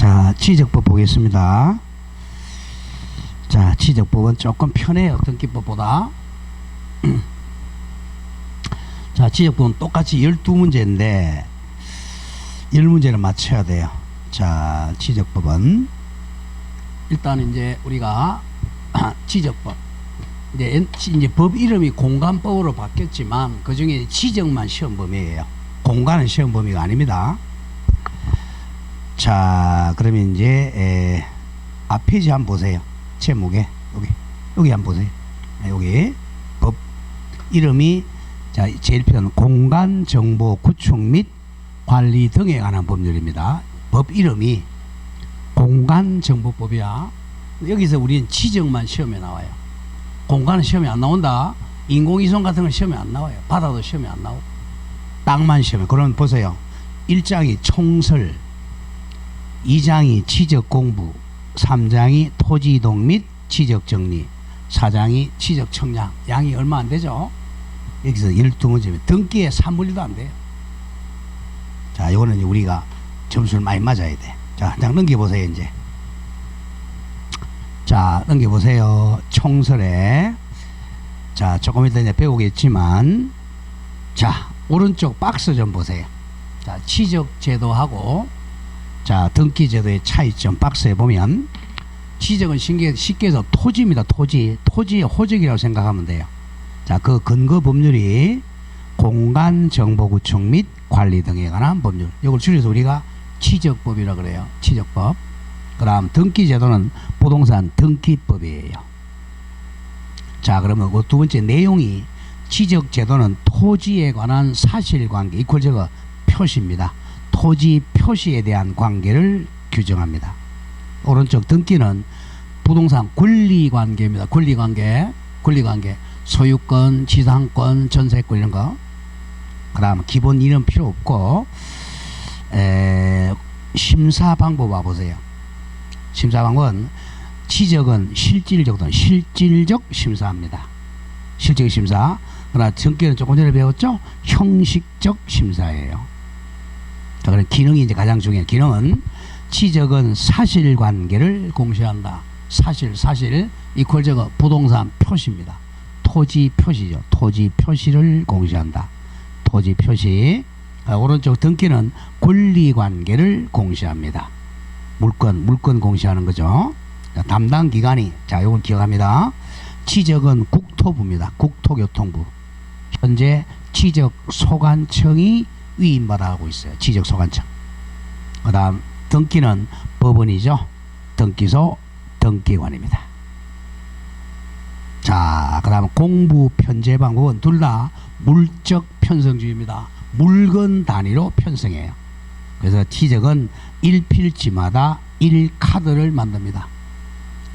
자, 지적법 보겠습니다. 자, 지적법은 조금 편해요. 등기법보다. 자, 지적법은 똑같이 12문제인데 10문제를 맞춰야 돼요. 자, 지적법은 일단 이제 우리가 지적법 이제 법 이름이 공간법으로 바뀌었지만 그 중에 지적만 시험 범위예요. 공간은 시험 범위가 아닙니다. 자, 그러면 이제 앞 페이지 한번 보세요. 제목에 여기 한번 보세요. 여기 법 이름이 자 제일 표는 공간 정보 구축 및 관리 등에 관한 법률입니다. 법 이름이 공간정보법이야. 여기서 우리는 지적만 시험에 나와요. 공간은 시험에 안 나온다. 인공위성 같은 건 시험에 안 나와요. 바다도 시험에 안 나오고 땅만 시험에. 그러면 보세요. 1장이 총설, 2장이 지적공부, 3장이 토지이동 및 지적정리, 4장이 지적청량. 양이 얼마 안 되죠. 여기서 12문제면 등기에 3분의 1도 안 돼요. 자, 이거는 우리가 점수를 많이 맞아야 돼. 자, 한 장 넘겨보세요, 이제. 자, 넘겨보세요. 총설에. 자, 조금 이따 이제 배우겠지만, 자, 오른쪽 박스 좀 보세요. 자, 지적제도하고, 자, 등기제도의 차이점 박스에 보면, 지적은 쉽게 해서 토지입니다, 토지. 토지의 호적이라고 생각하면 돼요. 자, 그 근거 법률이 공간정보구축 및 관리 등에 관한 법률. 이걸 줄여서 우리가 지적법이라 그래요. 지적법. 그 다음 등기제도는 부동산 등기법이에요. 자, 그러면 그 두 번째 내용이 지적제도는 토지에 관한 사실관계 이퀄 표시입니다. 토지 표시에 대한 관계를 규정합니다. 오른쪽 등기는 부동산 권리관계입니다. 권리관계. 소유권, 지상권, 전세권 이런 거. 그 다음 기본 이름 필요 없고 심사 방법 와보세요. 심사 방법은 지적은 실질적 심사합니다. 실질적 심사. 그러나 등기는 조금 전에 배웠죠? 형식적 심사예요. 자, 그럼 기능이 이제 가장 중요해요. 기능은 지적은 사실관계를 공시한다. 사실 이퀄 부동산 표시입니다. 토지 표시죠. 토지 표시를 공시한다. 토지 표시. 오른쪽 등기는 권리관계를 공시합니다. 물건 공시하는 거죠. 자, 담당 기관이 자, 요걸 기억합니다. 지적은 국토부입니다. 국토교통부. 현재 지적소관청이 위임받아가고 있어요. 지적소관청. 그 다음 등기는 법원이죠. 등기소 등기관입니다. 자, 그 다음 공부 편제 방법은 둘 다 물적 편성주의입니다. 물건 단위로 편성해요. 그래서 지적은 1필지마다 1카드를 만듭니다.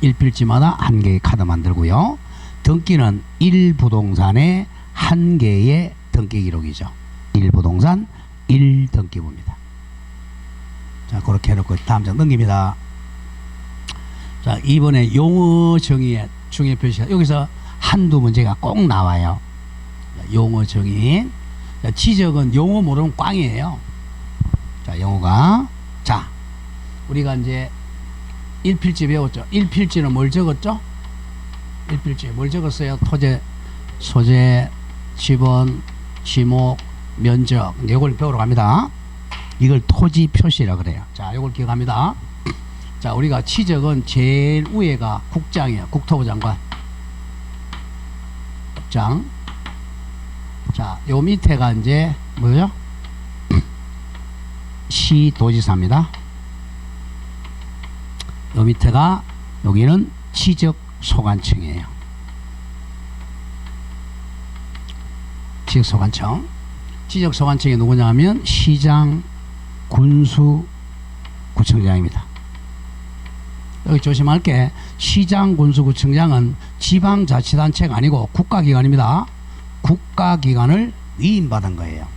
1필지마다 한 개의 카드 만들고요. 등기는 1부동산의 한 개의 등기 기록이죠. 1부동산 1등기부입니다. 자, 그렇게 해놓고 다음 장 넘깁니다. 자, 이번에 용어 정의의 중요 표시가 여기서 한두 문제가 꼭 나와요. 자, 용어 정의. 자, 지적은 용어 모르면 꽝이에요. 자, 용어가 자, 우리가 이제 1필지 배웠죠. 1필지는 뭘 적었죠? 1필지에 뭘 적었어요? 토지, 소재, 지번, 지목, 면적. 이걸 배우러 갑니다. 이걸 토지 표시라 그래요. 자, 이걸 기억합니다. 자, 우리가 지적은 제일 위에가 국장이에요. 국토부 장관. 국장. 자, 요 밑에가 이제 뭐죠? 시도지사입니다. 요 밑에가 여기는 지적소관청이에요. 지적소관청. 지적소관청이 누구냐 하면 시장, 군수, 구청장입니다. 여기 조심할 게 시장, 군수, 구청장은 지방자치단체가 아니고 국가기관입니다. 국가기관을 위임받은 거예요.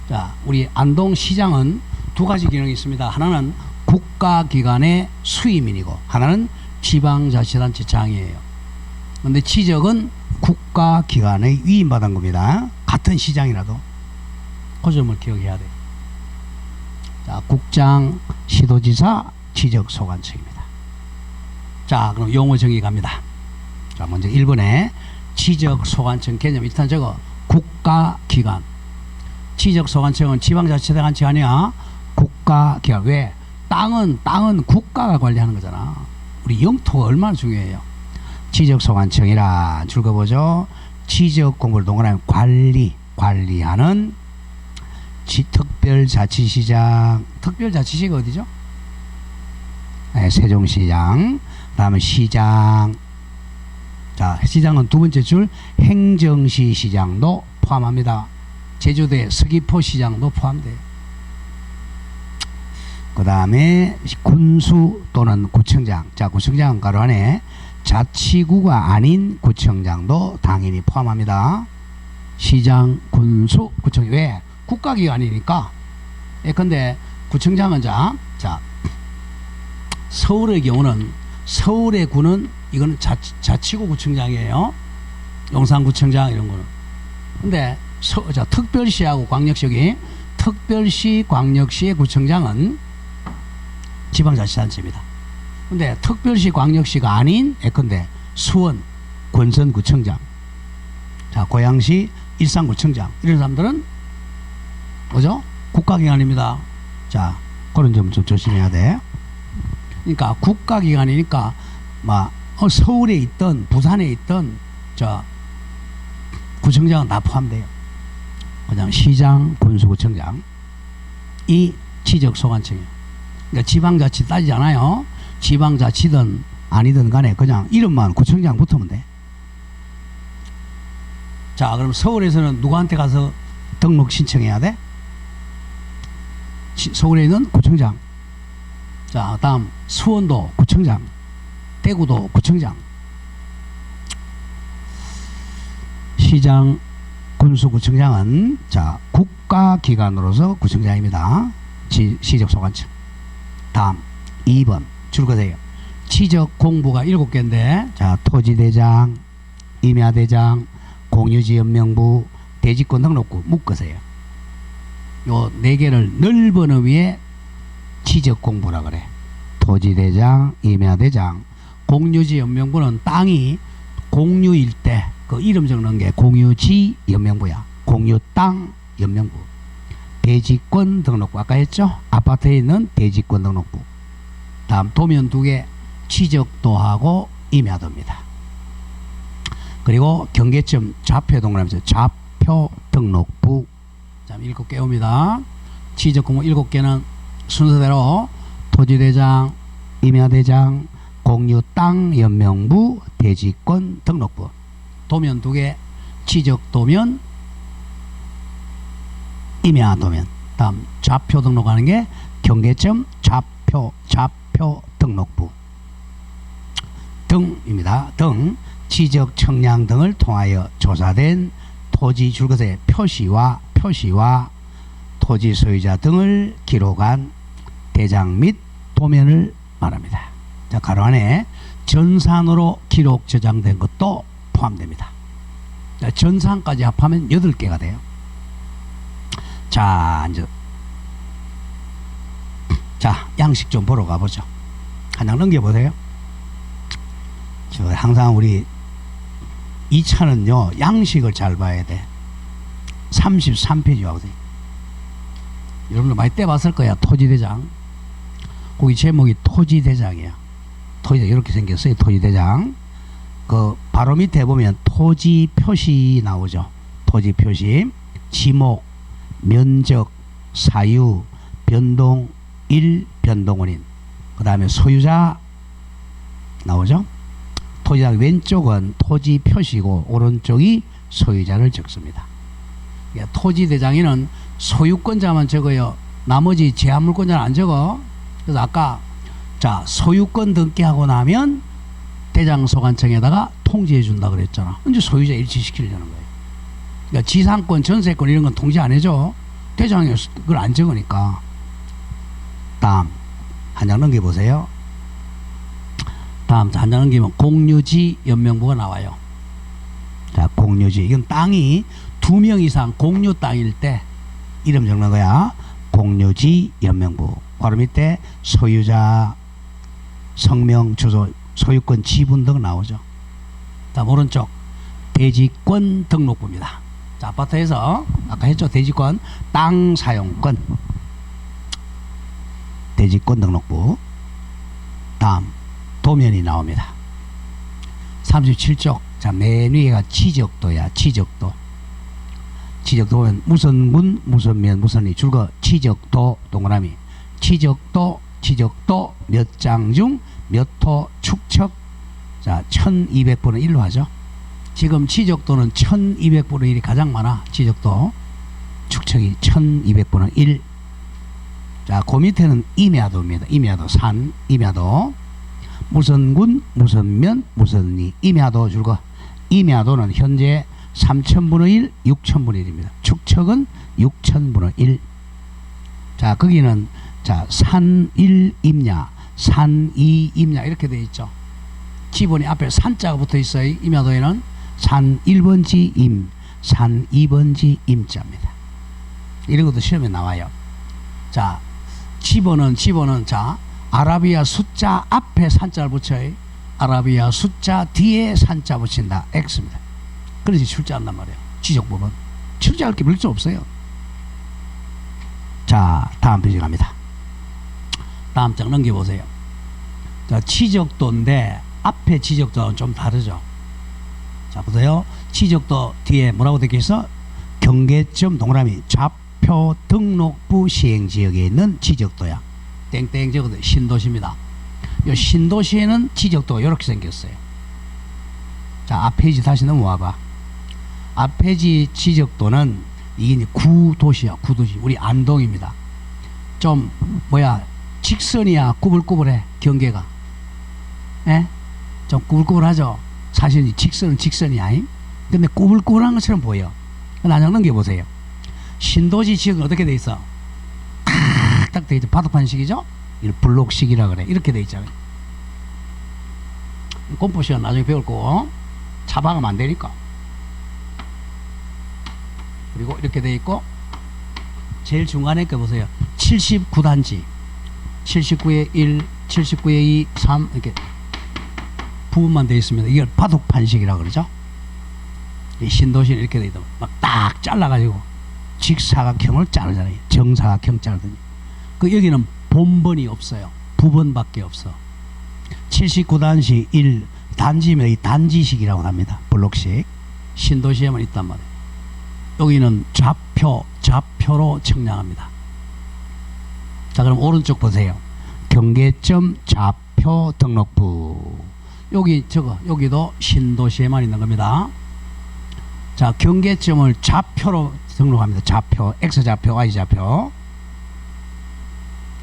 자, 우리 안동시장은 두 가지 기능이 있습니다. 하나는 국가기관의 수임인이고 하나는 지방자치단체장이에요. 그런데 지적은 국가기관의 위임받은 겁니다. 같은 시장이라도 그 점을 기억해야 돼요. 자, 국장, 시도지사, 지적소관청입니다. 자, 그럼 용어 정의 갑니다. 자, 먼저 1번에 지적소관청 개념. 일단 저거 국가기관. 지적소관청은 지방자치단체 아니야. 국가기관. 왜? 땅은 국가가 관리하는 거잖아. 우리 영토가 얼마나 중요해요. 지적소관청이라 줄 거 보죠. 지적공부를 동원하면 관리하는 특별자치시장. 특별자치시가 어디죠? 네, 세종시장. 다음에 시장. 자, 시장은 두 번째 줄 행정시 시장도 포함합니다. 제주도의 서귀포 시장도 포함돼요. 그 다음에 군수 또는 구청장. 자, 구청장은 가로 안에 자치구가 아닌 구청장도 당연히 포함합니다. 시장, 군수, 구청. 왜? 국가기관이니까. 예컨대 구청장은 자 서울의 경우는 서울의 구는 이거는 자치구 구청장이에요. 용산구청장 이런 거는. 근데 특별시하고 광역시, 특별시, 광역시의 구청장은 지방자치단체입니다. 근데 특별시, 광역시가 아닌 예컨대 수원, 권선구청장, 자, 고양시, 일산구청장 이런 사람들은 뭐죠? 국가기관입니다. 자, 그런 점 좀 조심해야 돼. 그러니까 국가기관이니까 막 서울에 있던 부산에 있던 저 구청장은 다 포함돼요. 그냥 시장, 군수구청장 이 지적소관청이에요. 그러니까 지방자치 따지지 않아요. 지방자치든 아니든 간에 그냥 이름만 구청장 붙으면 돼. 자, 그럼 서울에서는 누구한테 가서 등록 신청해야 돼? 서울에 있는 구청장. 자, 다음 수원도 구청장, 대구도 구청장, 시장, 군수구청장은 자 국가기관으로서 구청장입니다. 지적소관청. 다음 2번 줄거세요. 지적공부가 7개인데 자 토지대장, 임야대장, 공유지연명부, 대지권 등록부 묶으세요. 요 4개를 넓은 의미의 지적공부라 그래. 토지대장, 임야대장, 공유지연명부는 땅이 공유일 때 그 이름 적는 게 공유지연명부야. 공유땅 연명부. 대지권 등록부 아까 했죠? 아파트에 있는 대지권 등록부. 다음 도면 2개 지적도하고 임야도입니다. 그리고 경계점 좌표 동그라미에서 좌표 등록부. 자, 7개 옵니다. 지적공부 7개는 순서대로 토지대장, 임야대장, 공유땅 연명부, 대지권 등록부. 도면 2개 지적도면, 임야도면. 다음 좌표 등록하는 게 경계점 좌표 등록부 등입니다. 등 지적 청량 등을 통하여 조사된 토지 줄것의 표시와 토지 소유자 등을 기록한 대장 및 도면을 말합니다. 자, 가로 안에 전산으로 기록 저장된 것도 포함됩니다. 자, 전산까지 합하면 8개가 돼요. 자, 이제 자, 양식 좀 보러 가보죠. 한 장 넘겨보세요. 저 항상 우리 2차는요 양식을 잘 봐야 돼. 33페이지 와보세요. 여러분들 많이 떼봤을 거야. 토지대장. 거기 제목이 토지대장이야. 토지대장 이렇게 생겼어요. 토지대장. 그 바로 밑에 보면 토지 표시 나오죠. 토지 표시, 지목, 면적, 사유, 변동, 변동 원인. 그 다음에 소유자 나오죠. 토지장 왼쪽은 토지 표시고 오른쪽이 소유자를 적습니다. 토지대장에는 소유권자만 적어요. 나머지 제한물권자는 안 적어. 그래서 아까 자 소유권 등기하고 나면 대장소관청에다가 통지해 준다 그랬잖아. 이제 소유자 일치시키려는 거예요. 그러니까 지상권, 전세권 이런 건 통지 안 해줘. 대장에 그걸 안 적으니까. 다음 한 장 넘겨보세요. 다음 한 장 넘기면 공유지 연명부가 나와요. 자, 공유지. 이건 땅이 2명 이상 공유 땅일 때 이름 적는 거야. 공유지 연명부. 바로 밑에 소유자, 성명, 주소, 소유권, 지분 등 나오죠. 자, 오른쪽 대지권 등록부입니다. 자, 아파트에서 아까 했죠. 대지권, 땅 사용권, 대지권 등록부. 다음 도면이 나옵니다. 37쪽. 자, 맨 위에가 지적도야. 지적도. 지적도 보면 무슨 문, 무슨 면, 무슨 이 줄거 지적도 동그라미. 지적도, 지적도 몇 장 중 몇 호 축척. 자, 1200분의 1로 하죠. 지금 지적도는 1200분의 1이 가장 많아. 지적도. 축척이 1200분의 1. 자, 그 밑에는 임야도입니다. 임야도, 산, 임야도. 무슨 군, 무슨 면, 무슨 리. 임야도 줄거. 임야도는 현재 3000분의 1, 6000분의 1입니다. 축척은 6000분의 1. 자, 거기는 자, 산 1 임야, 산 2 임야 이렇게 되어 있죠. 지번이 앞에 산자가 붙어 있어요. 임야도에는 산 1번지 임, 산 2번지 임자입니다. 이런 것도 시험에 나와요. 자, 지번은 자, 아라비아 숫자 앞에 산자를 붙여요. 아라비아 숫자 뒤에 산자 붙인다. X입니다. 그래서 출제한단 말이에요. 지적법은 출제할 게 별로 없어요. 자, 다음 페이지 갑니다. 다음 장 넘겨보세요. 자, 지적도인데 앞에 지적도는 좀 다르죠. 자, 보세요. 지적도 뒤에 뭐라고 되어 있어? 경계점 동그라미 좌표 등록부 시행지역에 있는 지적도야. 땡땡 적어도 신도시입니다. 이 신도시에는 지적도가 이렇게 생겼어요. 자, 앞 페이지 다시 넘어와봐. 앞 페이지 지적도는 이게 구도시야. 구도시. 우리 안동입니다. 좀 뭐야 직선이야. 꾸불꾸불해. 경계가. 예? 좀 꾸불꾸불하죠. 사실 직선은 직선이야. 근데 꾸불꾸불한 것처럼 보여. 나장 넘겨보세요. 신도시 지역은 어떻게 돼 있어? 딱 돼 있죠. 바둑판식이죠. 블록식이라 그래. 이렇게 돼 있잖아요. 공부 시간 나중에 배울 거고 차박하면 안 되니까. 그리고 이렇게 돼 있고 제일 중간에 거 보세요. 79단지 79에 1, 79에 2, 3 이렇게 부분만 되어 있습니다. 이걸 바둑판식이라고 그러죠. 이 신도시는 이렇게 돼 있다. 막 딱 잘라가지고 직사각형을 자르잖아요. 정사각형 자르더니 그 여기는 본번이 없어요. 부번밖에 없어. 79단지 1 단지면 이 단지식이라고 합니다. 블록식. 신도시에만 있단 말이에요. 여기는 좌표로 측량합니다. 자, 그럼 오른쪽 보세요. 경계점 좌표 등록부. 여기 여기도 신도시에만 있는 겁니다. 자, 경계점을 좌표로 등록합니다. 좌표, X좌표, Y좌표.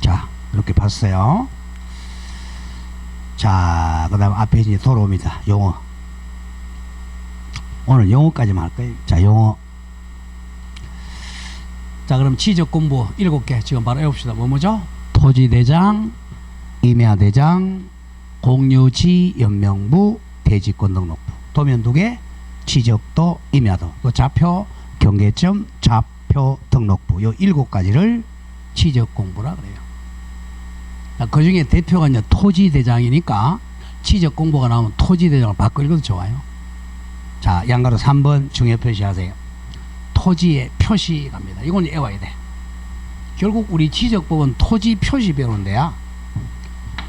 자, 이렇게 봤어요. 자, 그 다음 앞에 이제 돌아옵니다. 용어. 오늘 용어까지만 할 거예요. 자, 용어. 자, 그럼 지적 공부 7개 지금 바로 해봅시다. 뭐죠? 토지대장, 임야대장, 공유지 연명부, 대지권 등록부. 도면 2개, 지적도, 임야도. 또 좌표, 경계점, 좌표 등록부. 요 7가지를 지적 공부라 그래요. 자, 그 중에 대표가 이제 토지대장이니까 지적 공부가 나오면 토지대장을 바꿔 읽어도 좋아요. 자, 양가로 3번 중요 표시하세요. 토지의 표시 갑니다. 이건 외워야 돼. 결국 우리 지적법은 토지 표시 배우는 데야.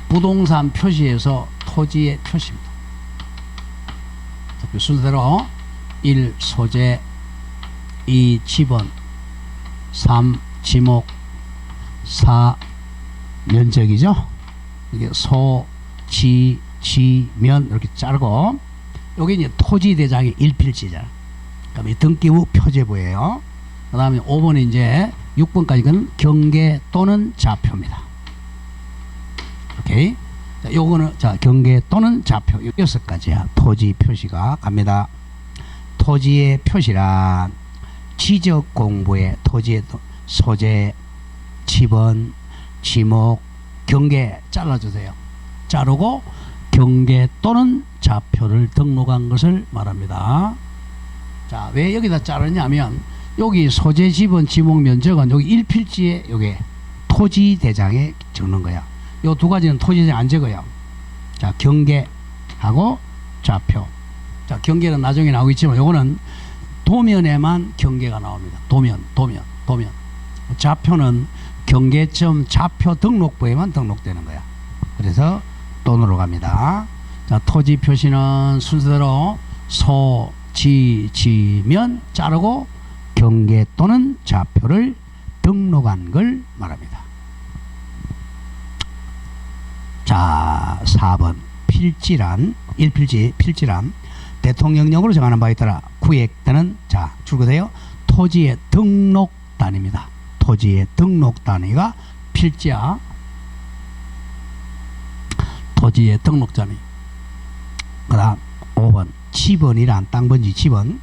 부동산 표시에서 토지의 표시입니다. 순서대로 1. 소재, 2. 지번, 3. 지목, 4. 면적이죠. 이게 소, 지, 면 이렇게 자르고 여기 이제 토지대장의 일필지잖아. 그럼 이 등기 후 표제부예요. 그 다음에 5번에 이제 6번까지는 경계 또는 좌표입니다. 오케이. 자, 요거는 자, 경계 또는 좌표 6가지야. 토지 표시가 갑니다. 토지의 표시란 지적 공부의 토지의 소재, 지번, 지목, 경계 잘라주세요. 자르고 경계 또는 좌표를 등록한 것을 말합니다. 자, 왜 여기다 자르냐면 여기 소재, 지번, 지목, 면적은 여기 일필지에 요게 토지 대장에 적는 거야. 요 2가지는 토지 대장 안 적어요. 자, 경계하고 좌표. 자, 경계는 나중에 나오겠지만 요거는 도면에만 경계가 나옵니다. 도면. 좌표는 경계점 좌표 등록부에만 등록되는 거야. 그래서 돈으로 갑니다. 자, 토지 표시는 순서대로 소, 지, 지면 자르고 경계 또는 좌표를 등록한 걸 말합니다. 자, 4번 필지란 1필지 필지란 대통령령으로 정하는 바에 따라 구획되는 자 줄거세요. 토지의 등록 단위입니다. 토지의 등록 단위가 필지야. 토지의 등록 단위. 그다음 5번 지번이란 땅번지 지번.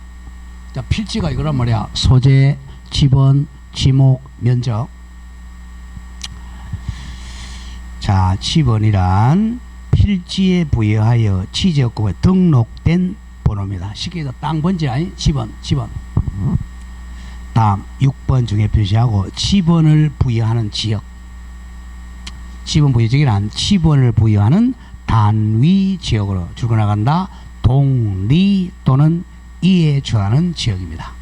자, 필지가 이거란 말이야. 소재, 지번, 지목, 면적. 자, 지번이란 필지에 부여하여 취지역법에 등록된 번호입니다. 쉽게 해서 땅번지 아닌 지번. 다음 6번 중에 표시하고 지번을 부여하는 지역. 지번 부여지역이란 지번을 부여하는 단위 지역으로 줄거 나간다. 동리 또는 이에 준하는 지역입니다.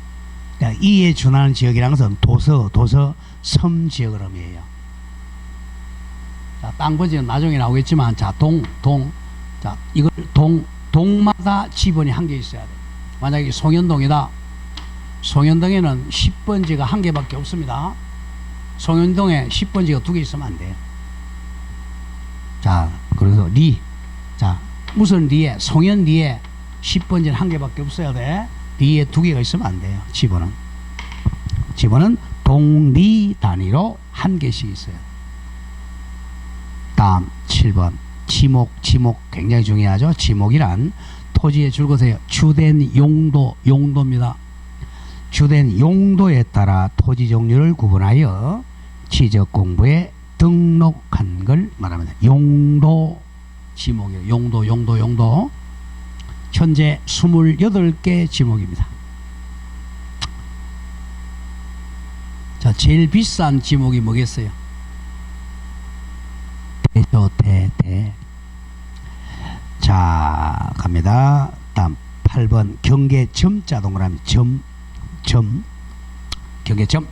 그러니까 이에 준하는 지역이라는 것은 도서, 섬 지역을 의미해요. 자, 땅번지는 나중에 나오겠지만, 자, 자, 이걸 동마다 지번이 한 개 있어야 돼. 만약에 송현동이다. 송현동에는 10번지가 한 개밖에 없습니다. 송현동에 10번지가 두 개 있으면 안 돼요. 자, 그래서 자, 무슨 리에, 송현 리에 10번지는 한 개밖에 없어야 돼. 리에 두 개가 있으면 안 돼요. 지번은 동리 단위로 한 개씩 있어요. 다음 7번 지목 굉장히 중요하죠. 지목이란 토지의 줄거세요. 주된 용도입니다. 주된 용도에 따라 토지 종류를 구분하여 지적 공부에 등록한 걸 말합니다. 용도 지목이에요. 용도. 현재 28개 지목입니다. 자, 제일 비싼 지목이 뭐겠어요? 대. 자, 갑니다. 다음 8번 경계점자 동그라미 점 경계점.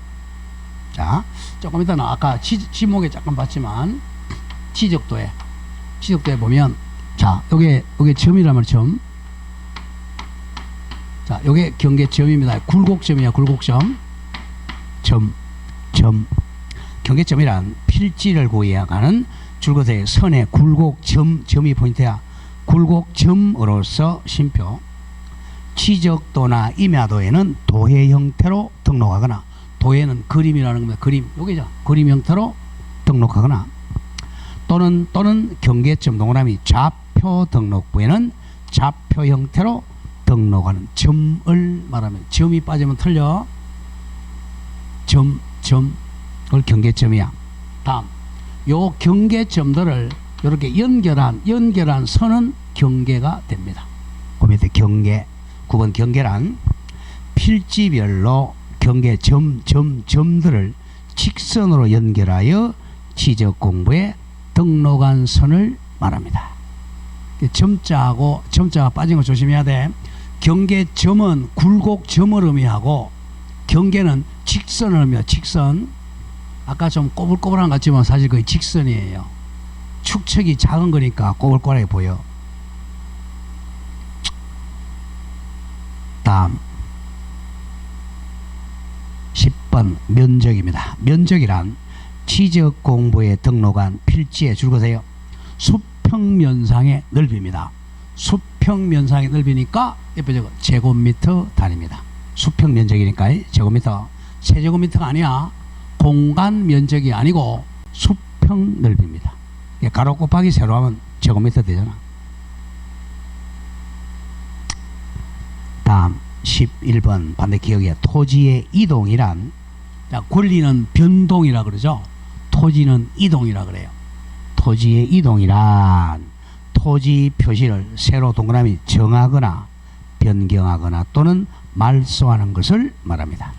자, 조금 이따는 아까 지목에 잠깐 봤지만 지적도에 보면, 자, 요게 점이라면 점. 자, 요게 경계점입니다. 굴곡점이야. 점. 경계점이란 필지를 구해가는 줄거세요. 선의 굴곡점이 포인트야. 굴곡점으로서 심표. 지적도나 임야도에는 도해 형태로 등록하거나, 도해는 그림이라는 겁니다. 그림, 여기죠. 그림 형태로 등록하거나, 또는 경계점 동그라미 좌표 등록부에는 좌표 형태로 등록하는 점을 말하면, 점이 빠지면 틀려. 점. 그걸 경계점이야. 다음 요 경계점들을 이렇게 연결한 선은 경계가 됩니다. 그 밑에 경계 9번 경계란 필지별로 경계점들을 직선으로 연결하여 지적 공부에 등록한 선을 말합니다. 점자가 빠진 거 조심해야 돼. 경계점은 굴곡점을 의미하고, 경계는 직선을 의미해요. 직선. 아까 좀 꼬불꼬불한 것 같지만 사실 거의 직선이에요. 축척이 작은 거니까 꼬불꼬불하게 보여. 다음 10번 면적입니다. 면적이란 지적 공부에 등록한 필지의 줄거세요. 수평면상의 넓이입니다. 수평면상의 넓이니까 옆에 저거 제곱미터 단위입니다. 수평면적이니까 제곱미터. 세제곱미터가 아니야. 공간 면적이 아니고 수평 넓이입니다. 가로 곱하기 세로 하면 제곱미터 되잖아. 다음 11번 반대 기억이야. 토지의 이동이란, 자, 권리는 변동이라 그러죠. 토지는 이동이라 그래요. 토지의 이동이란 토지 표시를 세로 동그라미 정하거나 변경하거나 또는 말소하는 것을 말합니다.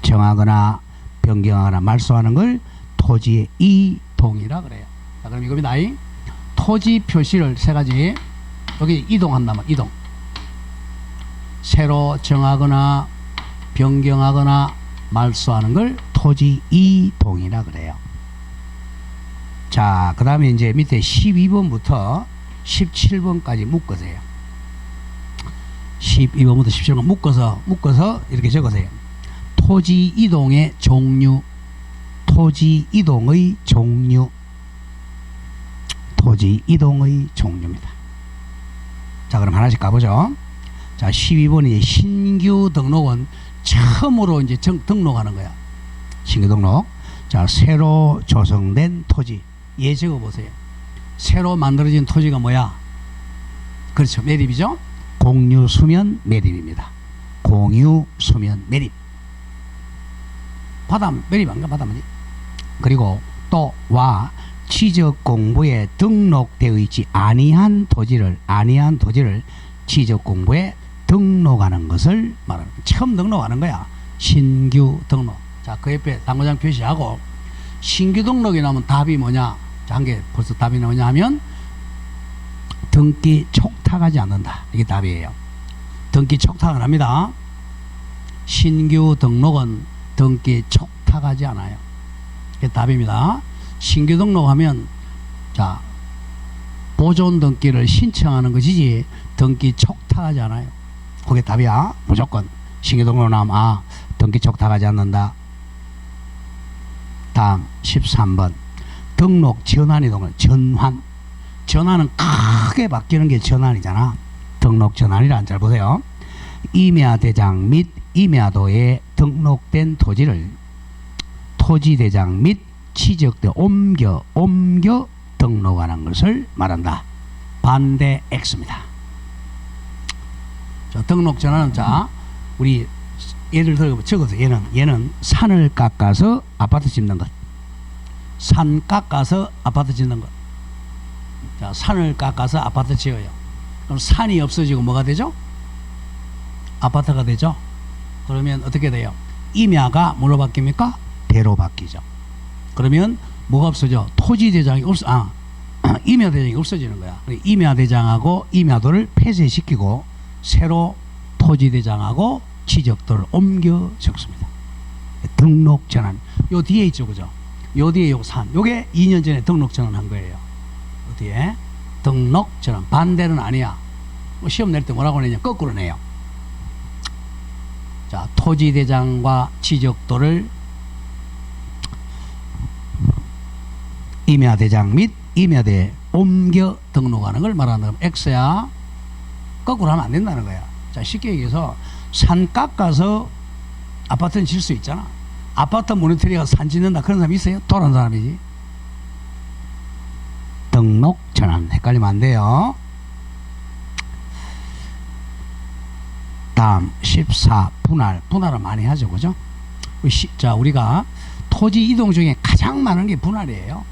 정하거나 변경하거나 말소하는 걸 토지의 이동이라 그래요. 자, 그럼 이겁니다. 토지 표시를 세 가지 여기 이동한다면 이동 새로 정하거나 변경하거나 말소하는 걸 토지 이동이라 그래요. 자, 그 다음에 이제 밑에 12번부터 17번까지 묶으세요. 12번부터 17번 묶어서 이렇게 적으세요. 토지 이동의 종류, 토지 이동의 종류, 토지 이동의 종류입니다. 자, 그럼 하나씩 가보죠. 자, 12번이 신규 등록은 처음으로 이제 등록하는 거야. 신규 등록. 자, 새로 조성된 토지. 예, 적어보세요. 새로 만들어진 토지가 뭐야? 그렇죠. 매립이죠. 공유 수면 매립입니다. 공유 수면 매립. 바다 매립 아닌가? 바다 매립. 그리고 또 와 취적공부에 등록되어 있지 아니한 토지를 취적공부에 등록하는 것을 말하는 거야. 처음 등록하는 거야. 신규 등록. 자, 그 옆에 당구장 표시하고 신규 등록이 나오면 답이 뭐냐? 자, 한 개 벌써 답이 뭐냐 하면 등기 촉탁하지 않는다. 이게 답이에요. 등기 촉탁을 합니다. 신규 등록은 등기 촉탁하지 않아요. 이게 답입니다. 신규 등록하면 자 보존 등기를 신청하는 것이지 등기 촉탁하지 않아요. 그게 답이야. 무조건 신규 등록 나오면 등기 촉탁하지 않는다. 다음 13번 등록 전환이 동안 전환은 크게 바뀌는 게 전환이잖아. 등록 전환이란 잘 보세요. 임야대장 및 임야도에 등록된 토지를 토지대장 및 취적대 옮겨 등록하는 것을 말한다. 반대 X입니다. 자, 등록 전환은 자 우리 예를 들어 적어서 얘는 산을 깎아서 아파트 짓는 것. 산 깎아서 아파트 짓는 것. 자, 산을 깎아서 아파트 지어요. 그럼 산이 없어지고 뭐가 되죠? 아파트가 되죠. 그러면 어떻게 돼요? 임야가 뭐로 바뀝니까? 대로 바뀌죠. 그러면 뭐가 없어져? 토지대장이 임야대장이 없어지는 거야. 임야대장하고 임야도를 폐쇄시키고 새로 토지대장하고 취적도를 옮겨 적습니다. 등록 전환. 요 뒤에 있죠, 그죠? 요 뒤에 요 산. 요게 2년 전에 등록 전환한 거예요. 요 뒤에 등록 전환. 반대는 아니야. 뭐 시험 낼 때 뭐라고 내냐? 거꾸로 내요. 자, 토지대장과 취적도를 임야대장 및 임야대에 옮겨 등록하는 걸 말하는 거야. X야. 거꾸로 하면 안 된다는 거야. 자, 쉽게 얘기해서 산 깎아서 아파트는 질 수 있잖아. 아파트 모니터리가 산 짓는다 그런 사람 있어요? 돌아온 사람이지. 등록 전환 헷갈리면 안 돼요. 다음 14 분할은 많이 하죠, 그죠? 자, 우리가 토지 이동 중에 가장 많은 게 분할이에요.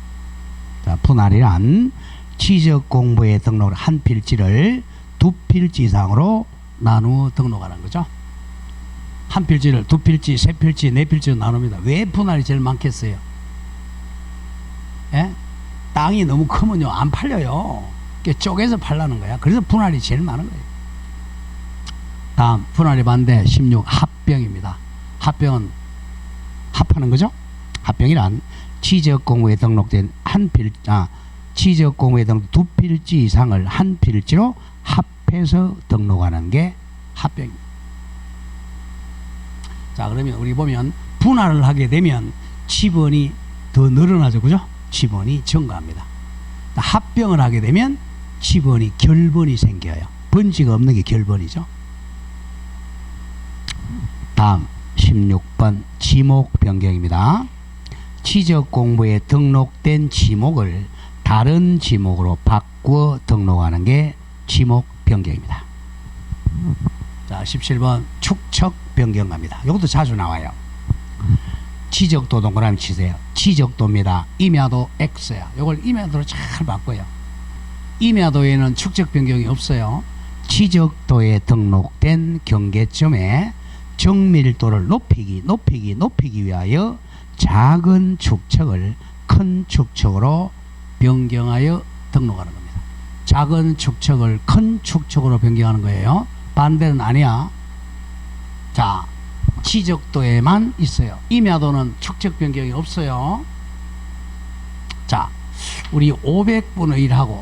자, 분할이란 취적공부에 등록을 한 필지를 두 필지 이상으로 나누어 등록하는 거죠. 한 필지를 두 필지, 세 필지, 네 필지로 나눕니다. 왜 분할이 제일 많겠어요? 예? 땅이 너무 크면요 안 팔려요. 쪼개서 팔라는 거야. 그래서 분할이 제일 많은 거예요. 다음 분할의 반대 16 합병입니다. 합병은 합하는 거죠. 합병이란 취적공부에 등록된 취적공부에 등록 두 필지 이상을 한 필지로 합해서 등록하는 게 합병입니다. 자, 그러면 우리 보면 분할을 하게 되면 지번이 더 늘어나죠, 그죠? 지번이 증가합니다. 합병을 하게 되면 지번이 결번이 생겨요. 번지가 없는 게 결번이죠. 다음 16번 지목 변경입니다. 취적공부에 등록된 지목을 다른 지목으로 바꾸어 등록하는 게 지목 변경입니다. 자, 17번 축척 변경 갑니다. 이것도 자주 나와요. 취적도 동그라미 치세요. 취적도입니다. 임야도 X야. 이걸 임야도로 잘 바꿔요. 임야도에는 축척 변경이 없어요. 취적도에 등록된 경계점에 정밀도를 높이기 위하여 작은 축척을 큰 축척으로 변경하여 등록하는 겁니다. 작은 축척을 큰 축척으로 변경하는 거예요. 반대는 아니야. 자, 지적도에만 있어요. 임야도는 축척 변경이 없어요. 자, 우리 500분의 1하고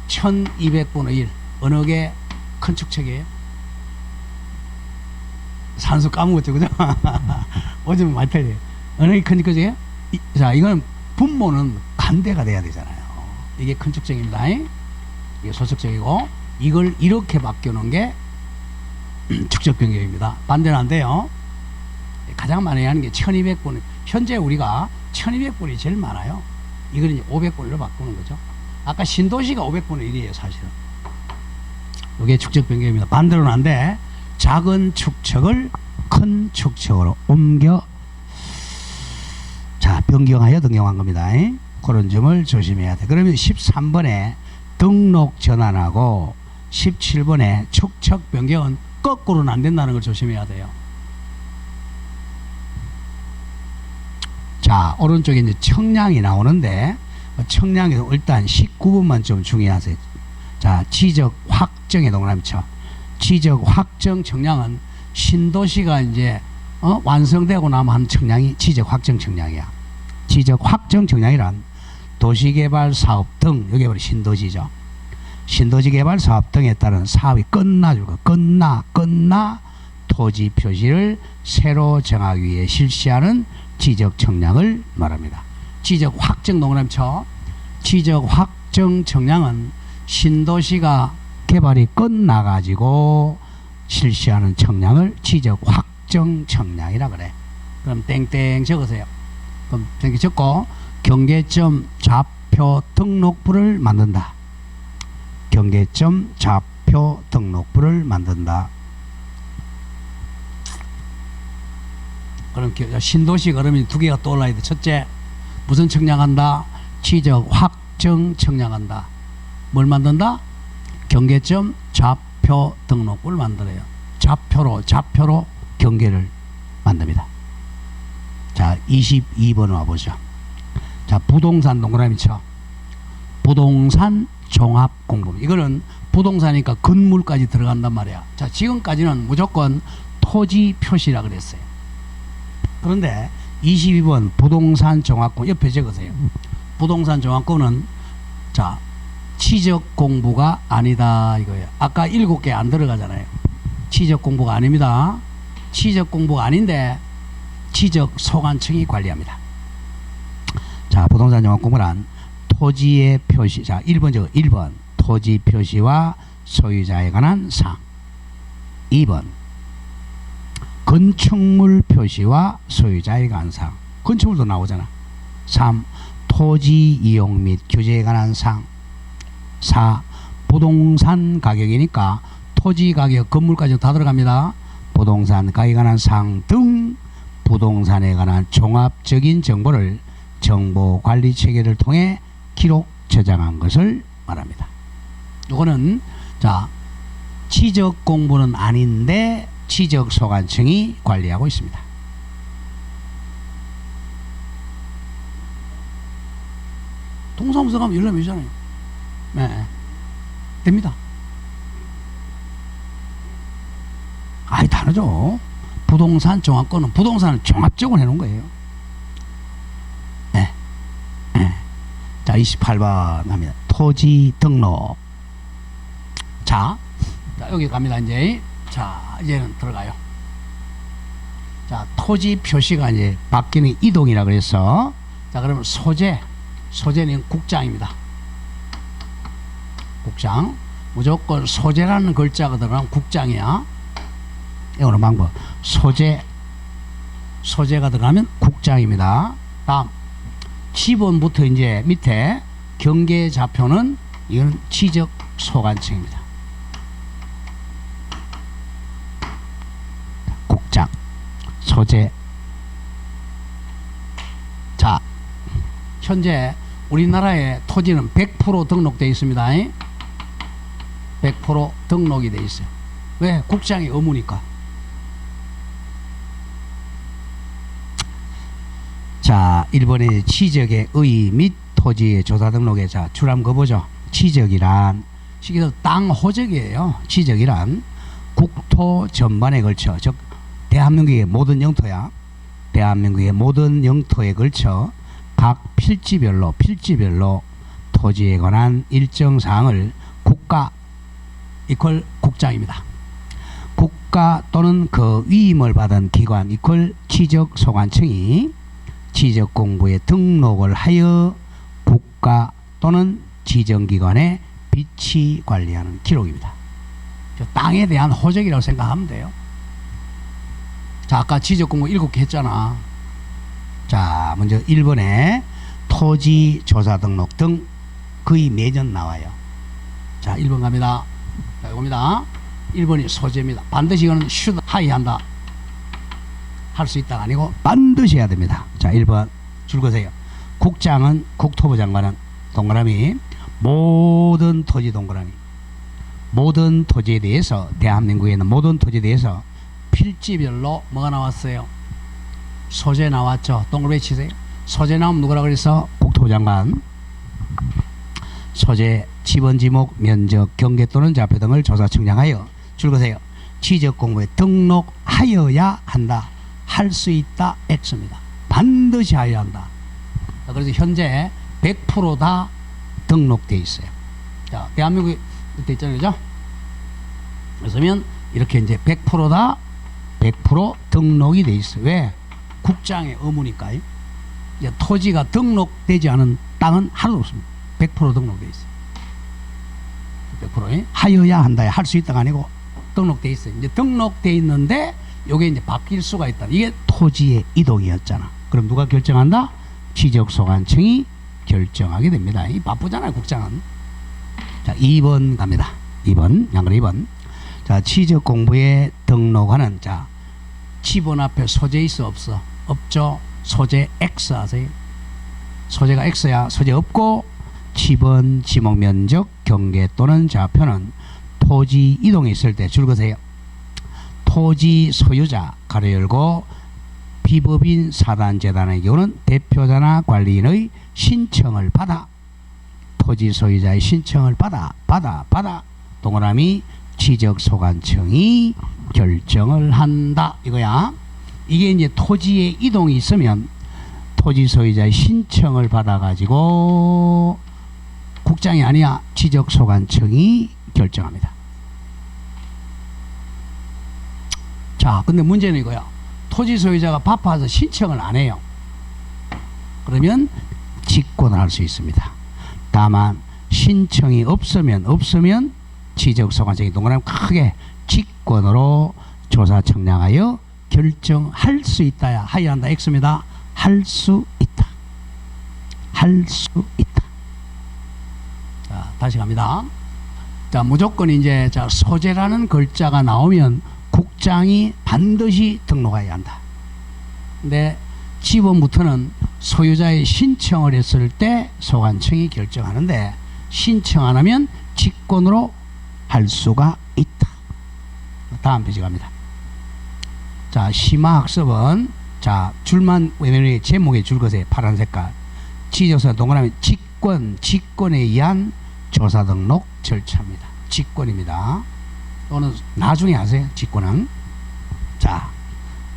1200분의 1 어느 게 큰 축척이에요? 산수 까먹었죠, 그죠? 어제 많이 틀려요. 어느 게 큰 축척이에요? 자, 이거는 분모는 간대가 돼야 되잖아요. 이게 큰 축척입니다. 이게 소축척이고, 이걸 이렇게 바뀌는 게 축척 변경입니다. 반대는 안 돼요. 가장 많이 하는 게 1200분. 현재 우리가 1200분이 제일 많아요. 이걸 이제 500분으로 바꾸는 거죠. 아까 신도시가 500분의 1이에요, 사실은. 이게 축척 변경입니다. 반대로는 안 돼. 작은 축척을 큰 축척으로 변경하여 등용한 겁니다. 그런 점을 조심해야 돼. 그러면 13번에 등록 전환하고 17번에 축척 변경은 거꾸로는 안 된다는 걸 조심해야 돼요. 자, 오른쪽에 이제 청량이 나오는데, 청량에서 일단 19번만 좀 중요하세요. 자, 지적 확정의 동그라미쳐. 지적 확정 청량은 신도시가 이제 완성되고 나면 한 청량이 지적 확정 청량이야. 지적 확정 청량이란 도시개발 사업 등, 여기 바로 신도시죠. 신도시 개발 사업 등에 따른 사업이 끝나 토지 표시를 새로 정하기 위해 실시하는 지적 청량을 말합니다. 지적 확정 동그라미쳐. 지적 확정 청량은 신도시가 개발이 끝나가지고 실시하는 청량을 지적 확정 청량이라 그래. 그럼 땡땡 적으세요. 그럼 땡땡 적고 경계점 좌표 등록부를 만든다. 경계점 좌표 등록부를 만든다. 그럼 신도시 그러면 두 개가 떠올라야 돼. 첫째, 무슨 청량한다? 지적 확정 청량한다. 뭘 만든다? 경계점 좌표 등록부를 만들어요. 좌표로 경계를 만듭니다. 자, 22번 와보죠. 자, 부동산 동그라미 쳐. 부동산 종합공부. 이거는 부동산이니까 건물까지 들어간단 말이야. 자, 지금까지는 무조건 토지 표시라 그랬어요. 그런데 22번 부동산 종합공부 옆에 적으세요. 부동산 종합공부는 자, 취적 공부가 아니다 이거예요. 아까 7개 안 들어가잖아요. 취적 공부가 아닙니다. 취적 공부가 아닌데 취적 소관청이 관리합니다. 자, 부동산 종합공부란 토지의 표시. 자, 1번 적어. 1번 토지 표시와 소유자에 관한 사항. 2번 건축물 표시와 소유자에 관한 사항. 건축물도 나오잖아. 3. 토지 이용 및 규제에 관한 사항. 4. 부동산 가격이니까 토지 가격, 건물까지 다 들어갑니다. 부동산 가격에 관한 사항 등 부동산에 관한 종합적인 정보를 정보관리 체계를 통해 기록 저장한 것을 말합니다. 이거는 자, 취적 공부는 아닌데 취적 소관청이 관리하고 있습니다. 동사무소 가면 열람이 있잖아요. 네, 됩니다. 아이, 다르죠. 부동산 종합권은 부동산을 종합적으로 해놓은 거예요. 네. 네. 자, 28번 갑니다. 토지 등록. 자, 여기 갑니다. 이제 자, 이제는 들어가요. 자, 토지 표시가 이제 바뀌는 이동이라 그래서 자, 그러면 소재는 국장입니다. 국장. 무조건 소재라는 글자가 들어가면 국장이야. 이거는 방법. 소재가 들어가면 국장입니다. 다음 지번부터 이제 밑에 경계 좌표는 이건 취적 소관청입니다. 국장, 소재. 자, 현재 우리나라의 토지는 100% 등록되어 있습니다. 100% 등록이 되어 있어요. 왜? 국장이 의무니까. 자, 1번에 취적의 의의 및 토지의 조사 등록에 자, 줄 한번 거보죠. 지적이란 시기도 땅 호적이에요. 지적이란 국토 전반에 걸쳐, 즉 대한민국의 모든 영토야. 대한민국의 모든 영토에 걸쳐 각 필지별로 토지에 관한 일정 사항을 국가 이퀄 국장입니다. 국가 또는 그 위임을 받은 기관 이퀄 지적소관청이 지적공부에 등록을 하여 국가 또는 지정기관에 비치 관리하는 기록입니다. 땅에 대한 호적이라고 생각하면 돼요. 자, 아까 지적공부 7개 했잖아. 자, 먼저 1번에 토지 조사 등록 등 거의 매년 나와요. 자, 1번 갑니다. 자, 이겁니다. 1번이 소재입니다. 반드시 이거는 should 하이한다. 할 수 있다가 아니고 반드시 해야 됩니다. 자, 1번 줄 거세요. 국장은, 국토부 장관은 동그라미, 모든 토지 동그라미, 모든 토지에 대해서, 대한민국에 있는 모든 토지에 대해서 필지별로 뭐가 나왔어요? 소재 나왔죠. 동그라미 치세요. 소재 나오면 누구라 그래서? 국토부 장관. 소재, 지번, 지목, 면적, 경계 또는 좌표 등을 조사 측량하여 줄 거세요. 지적공부에 등록하여야 한다. 할 수 있다. X입니다. 반드시 하여야 한다. 그래서 현재 100% 다 등록되어 있어요. 자, 대한민국에 이렇게 있잖아요. 그죠? 그래서면 이렇게 이제 100% 다 100% 등록이 돼 있어요. 왜? 국장의 의무니까요. 이제 토지가 등록되지 않은 땅은 하나도 없습니다. 100% 등록돼 있어요. 100% 하여야 한다. 할 수 있다가 아니고 등록돼 있어요. 이제 등록돼 있는데 요게 이제 바뀔 수가 있다. 이게 토지의 이동이었잖아. 그럼 누가 결정한다? 지적소관청이 결정하게 됩니다. 이 바쁘잖아요, 국장은. 자, 2번 갑니다. 2번, 양그래 2번. 자, 지적공부에 등록하는, 자, 지번 앞에 소재 있어, 없어? 없죠. 소재 X 하세요. 소재가 X야. 소재 없고, 지번, 지목 면적, 경계 또는 좌표는 토지 이동이 있을 때 줄 거세요. 토지 소유자, 가로 열고, 비법인 사단재단의 경우는 대표자나 관리인의 신청을 받아, 토지 소유자의 신청을 받아 동그라미 지적소관청이 결정을 한다. 이거야. 이게 이제 토지에 이동이 있으면 토지 소유자의 신청을 받아가지고 국장이 아니야. 지적소관청이 결정합니다. 자, 근데 문제는 이거야. 토지 소유자가 바빠서 신청을 안 해요. 그러면 직권을 할 수 있습니다. 다만 신청이 없으면 지적소관청이 동그라미 크게 직권으로 조사 측량하여 결정할 수 있다야. 하여야 한다. X입니다. 할 수 있다. 할 수 있다. 자, 다시 갑니다. 자, 무조건 이제 자, 소재라는 글자가 나오면 국장이 반드시 등록해야 한다. 근데 지번부터는 소유자의 신청을 했을 때 소관청이 결정하는데 신청 안 하면 직권으로 할 수가 있다. 다음 페이지 갑니다. 자, 심화학습은 자, 줄만 외면에 제목에 줄 것에 파란 색깔 지적서 동그라미 직권에 의한 조사 등록 절차입니다. 직권입니다. 또는 나중에 하세요. 직권은. 자,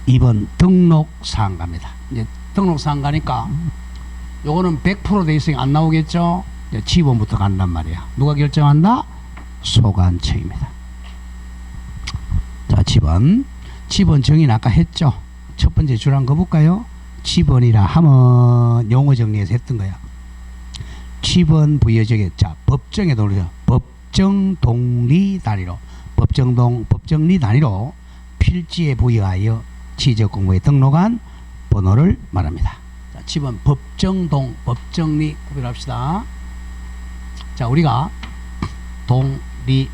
2번 등록사항 갑니다. 이제 등록사항 가니까 요거는 100% 돼 있으니 안 나오겠죠. 이제 지번부터 간단 말이야. 누가 결정한다? 소관청입니다. 자, 지번 정의는 아까 했죠. 첫 번째 줄 한 거 볼까요? 지번이라 하면 용어 정리해서 했던 거야. 지번 부여적에 자, 법정에 돌려 법정 동리 단위로 법정리 단위로 필지에 부여하여 지적공부에 등록한 번호를 말합니다. 자, 지번 법정동 법정리 구별합시다. 자, 우리가 동리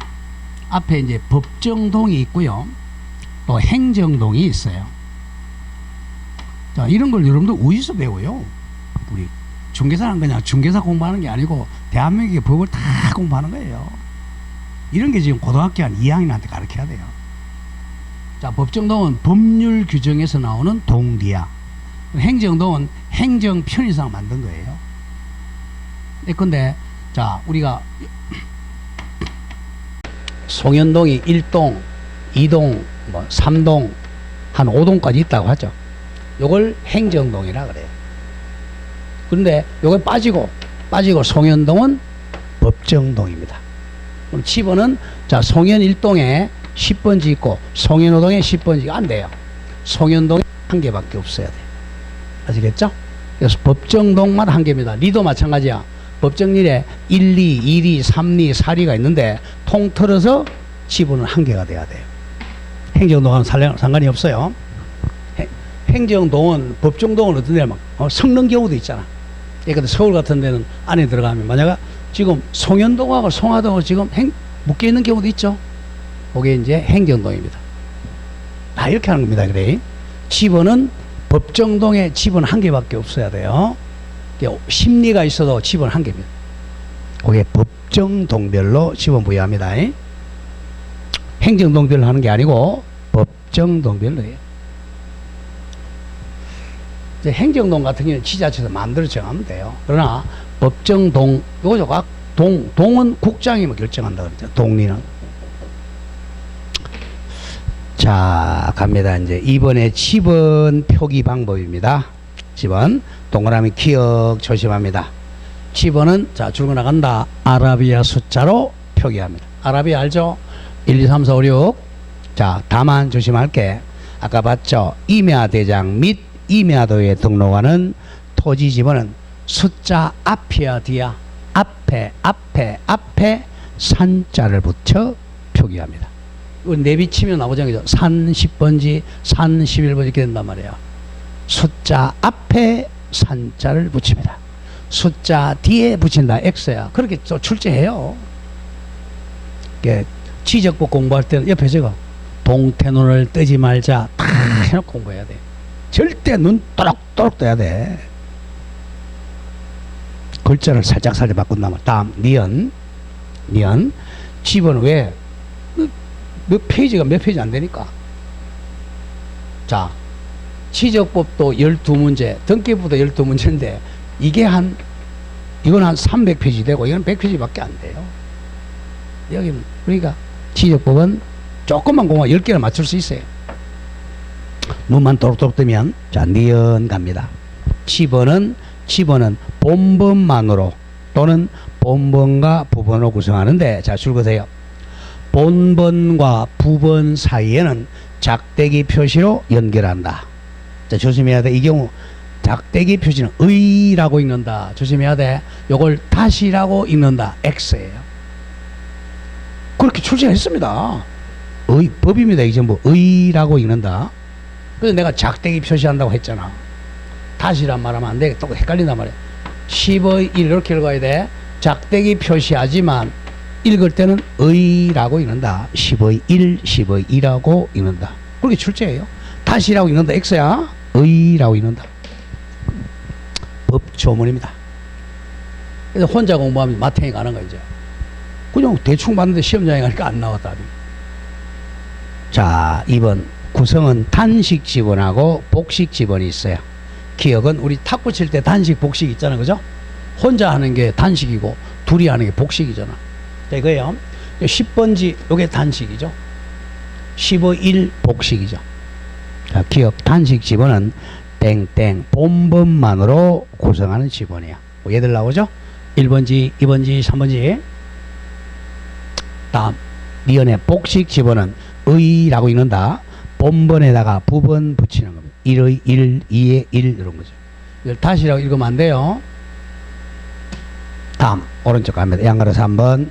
앞에 이제 법정동이 있고요. 또 행정동이 있어요. 자, 이런 걸 여러분들 어디서 배워요? 우리 중개사는 그냥 중개사 공부하는 게 아니고 대한민국의 법을 다 공부하는 거예요. 이런 게 지금 고등학교 한 2학년한테 가르쳐야 돼요. 자, 법정동은 법률 규정에서 나오는 동리야. 행정동은 행정 편의상 만든 거예요. 근데 자, 우리가 송현동이 1동, 2동, 뭐 3동, 한 5동까지 있다고 하죠. 요걸 행정동이라 그래요. 그런데 요게 빠지고 송현동은 법정동입니다. 그럼 치번은 자, 송현 1동에 10번지 있고 송현 5동에 10번지가 안 돼요. 송현동에 한 개밖에 없어야 돼요. 아시겠죠? 그래서 법정동만 한 개입니다. 리도 마찬가지야. 법정리에 1리, 2리, 3리, 4리가 있는데 통틀어서 치번은 한 개가 돼야 돼요. 행정동은 상관이 없어요. 행정동은, 법정동은 어떤 데는 막 섞는 경우도 있잖아. 그러니까 서울 같은 데는 안에 들어가면 만약에 지금 송현동하고 송화동하고 지금 묶여 있는 경우도 있죠. 그게 이제 행정동입니다. 다 이렇게 하는 겁니다. 그래. 지번은 법정동에 지번 한 개밖에 없어야 돼요. 심리가 있어도 지번 한 개입니다. 그게 법정동별로 지번 부여합니다. 행정동별로 하는 게 아니고 법정동별로 해요. 행정동 같은 경우는 지자체에서 만들어 정하면 돼요. 그러나 법정동, 요거죠. 각 동은 국장이면 결정한다 그랬죠. 동리는. 자, 갑니다. 이제 이번에 지번 표기 방법입니다. 지번 동그라미 기억 조심합니다. 지번은 자, 줄거 나간다. 아라비아 숫자로 표기합니다. 아라비아 알죠? 1, 2, 3, 4, 5, 6. 자, 다만 조심할게. 아까 봤죠? 임야 대장 및 임야도에 등록하는 토지 지번은 숫자 앞이야 뒤야? 앞에 산자를 붙여 표기합니다. 내비치면 나오잖아요. 산 10번지, 산 11번지 이렇게 된단 말이에요. 숫자 앞에 산자를 붙입니다. 숫자 뒤에 붙인다. X야. 그렇게 또 출제해요. 지적법 공부할 때는 옆에서 이거 동태눈을 뜨지 말자 다 해놓고 공부해야 돼. 절대 눈 또록또록 떠야 돼. 글자를 살짝 바꾼다면 다음 니은 집은 왜 몇 페이지가 몇 페이지 안 되니까. 자, 지적법도 12문제, 등기부도 12문제인데 이건 한 300페이지 되고 이건 100페이지밖에 안 돼요. 여기는 그러니까 지적법은 조금만 공부 10개를 맞출 수 있어요. 눈만 또록또록 뜨면 자, 니은 갑니다. 지번은 본번만으로 또는 본번과 부번으로 구성하는데 자, 줄거세요. 본번과 부번 사이에는 작대기 표시로 연결한다. 자, 조심해야 돼. 이 경우 작대기 표시는 의라고 읽는다. 조심해야 돼. 요걸 다시라고 읽는다. X예요. 그렇게 출제했습니다. 법입니다. 이 전부 의라고 읽는다. 그래서 내가 작대기 표시한다고 했잖아. 다시란 말하면 안 돼. 또 헷갈린단 말이야. 10의 1 이렇게 읽어야 돼. 작대기 표시하지만 읽을 때는 의라고 읽는다. 10의 1, 10의 2라고 읽는다. 그렇게 출제해요. 다시라고 읽는다. X야. 의라고 읽는다. 법조문입니다. 그래서 혼자 공부하면 마탱이 가는 거죠. 그냥 대충 봤는데 시험장에 가니까 안 나와 답이. 자, 2번 구성은 단식 지번하고 복식 지번이 있어요. 기억은 우리 탁구 칠 때 단식 복식 있잖아. 그죠? 혼자 하는 게 단식이고 둘이 하는 게 복식이잖아. 자, 이거예요. 10번지 요게 단식이죠. 15, 1 복식이죠. 자, 기억 단식 지번은 땡땡 본번만으로 구성하는 지번이야. 뭐 얘들 나오죠? 1번지, 2번지, 3번지. 다음 니은의 복식 지번은 의라고 읽는다. 본번에다가 부번 붙이는 겁니다. 1의 1, 2의 1 이런 거죠. 이걸 다시라고 읽으면 안 돼요. 다음 오른쪽 갑니다. 양가로 3번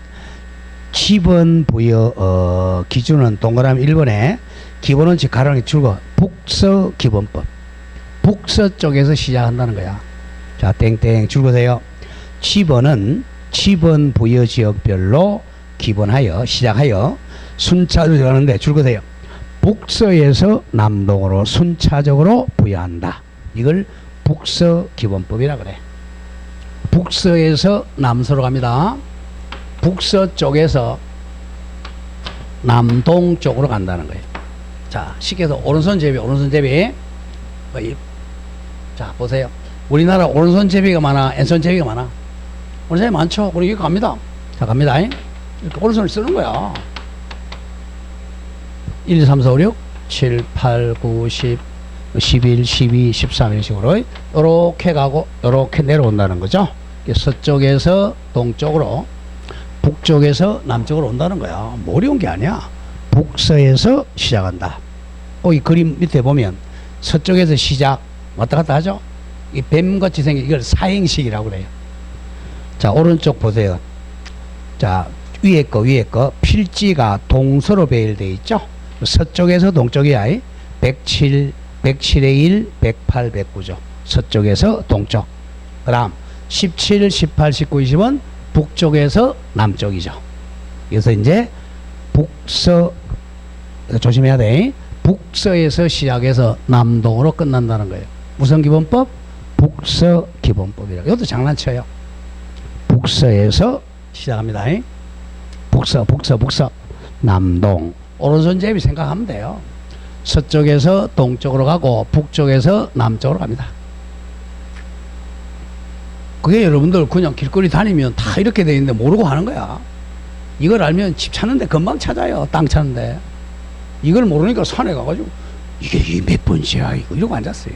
지번 부여 기준은 동그라미 1번에 기본원칙 가로는 줄거 북서 기본법. 북서 쪽에서 시작한다는 거야. 자, 땡땡 줄거세요. 지번은 지번 부여 지역별로 기본하여 시작하여 순차적으로 들어가는데 줄거세요. 북서에서 남동으로 순차적으로 부여한다. 이걸 북서 기본법이라 그래. 북서에서 남서로 갑니다. 북서 쪽에서 남동 쪽으로 간다는 거예요. 자, 쉽게 해서 오른손 제비. 자, 보세요. 우리나라 오른손 제비가 많아, 왼손 제비가 많아? 오른손이 많죠? 그럼 여기 갑니다. 자, 갑니다. 이렇게 오른손을 쓰는 거야. 1, 2, 3, 4, 5, 6, 7, 8, 9, 10, 11, 12, 13 이런 식으로 요렇게 가고 요렇게 내려온다는 거죠. 서쪽에서 동쪽으로, 북쪽에서 남쪽으로 온다는 거야. 뭐 어려운 게 아니야. 북서에서 시작한다. 이 그림 밑에 보면 서쪽에서 시작 왔다 갔다 하죠. 이 뱀같이 생긴 이걸 사행식이라고 그래요. 자, 오른쪽 보세요. 자, 위에 거 필지가 동서로 배열되어 있죠. 서쪽에서 동쪽이야. 107, 107의 1, 108, 109죠. 서쪽에서 동쪽. 그 다음 17, 18, 19, 20은 북쪽에서 남쪽이죠. 그래서 이제 북서, 조심해야 돼. 북서에서 시작해서 남동으로 끝난다는 거예요. 무슨 기본법? 북서 기본법이라고. 이것도 장난쳐요. 북서에서 시작합니다. 북서. 남동. 오른손잡이 생각하면 돼요. 서쪽에서 동쪽으로 가고 북쪽에서 남쪽으로 갑니다. 그게 여러분들 그냥 길거리 다니면 다 이렇게 돼 있는데 모르고 하는 거야. 이걸 알면 집 찾는데 금방 찾아요. 땅 찾는데. 이걸 모르니까 산에 가가지고 이게 몇 번째야 이거 이러고 앉았어요.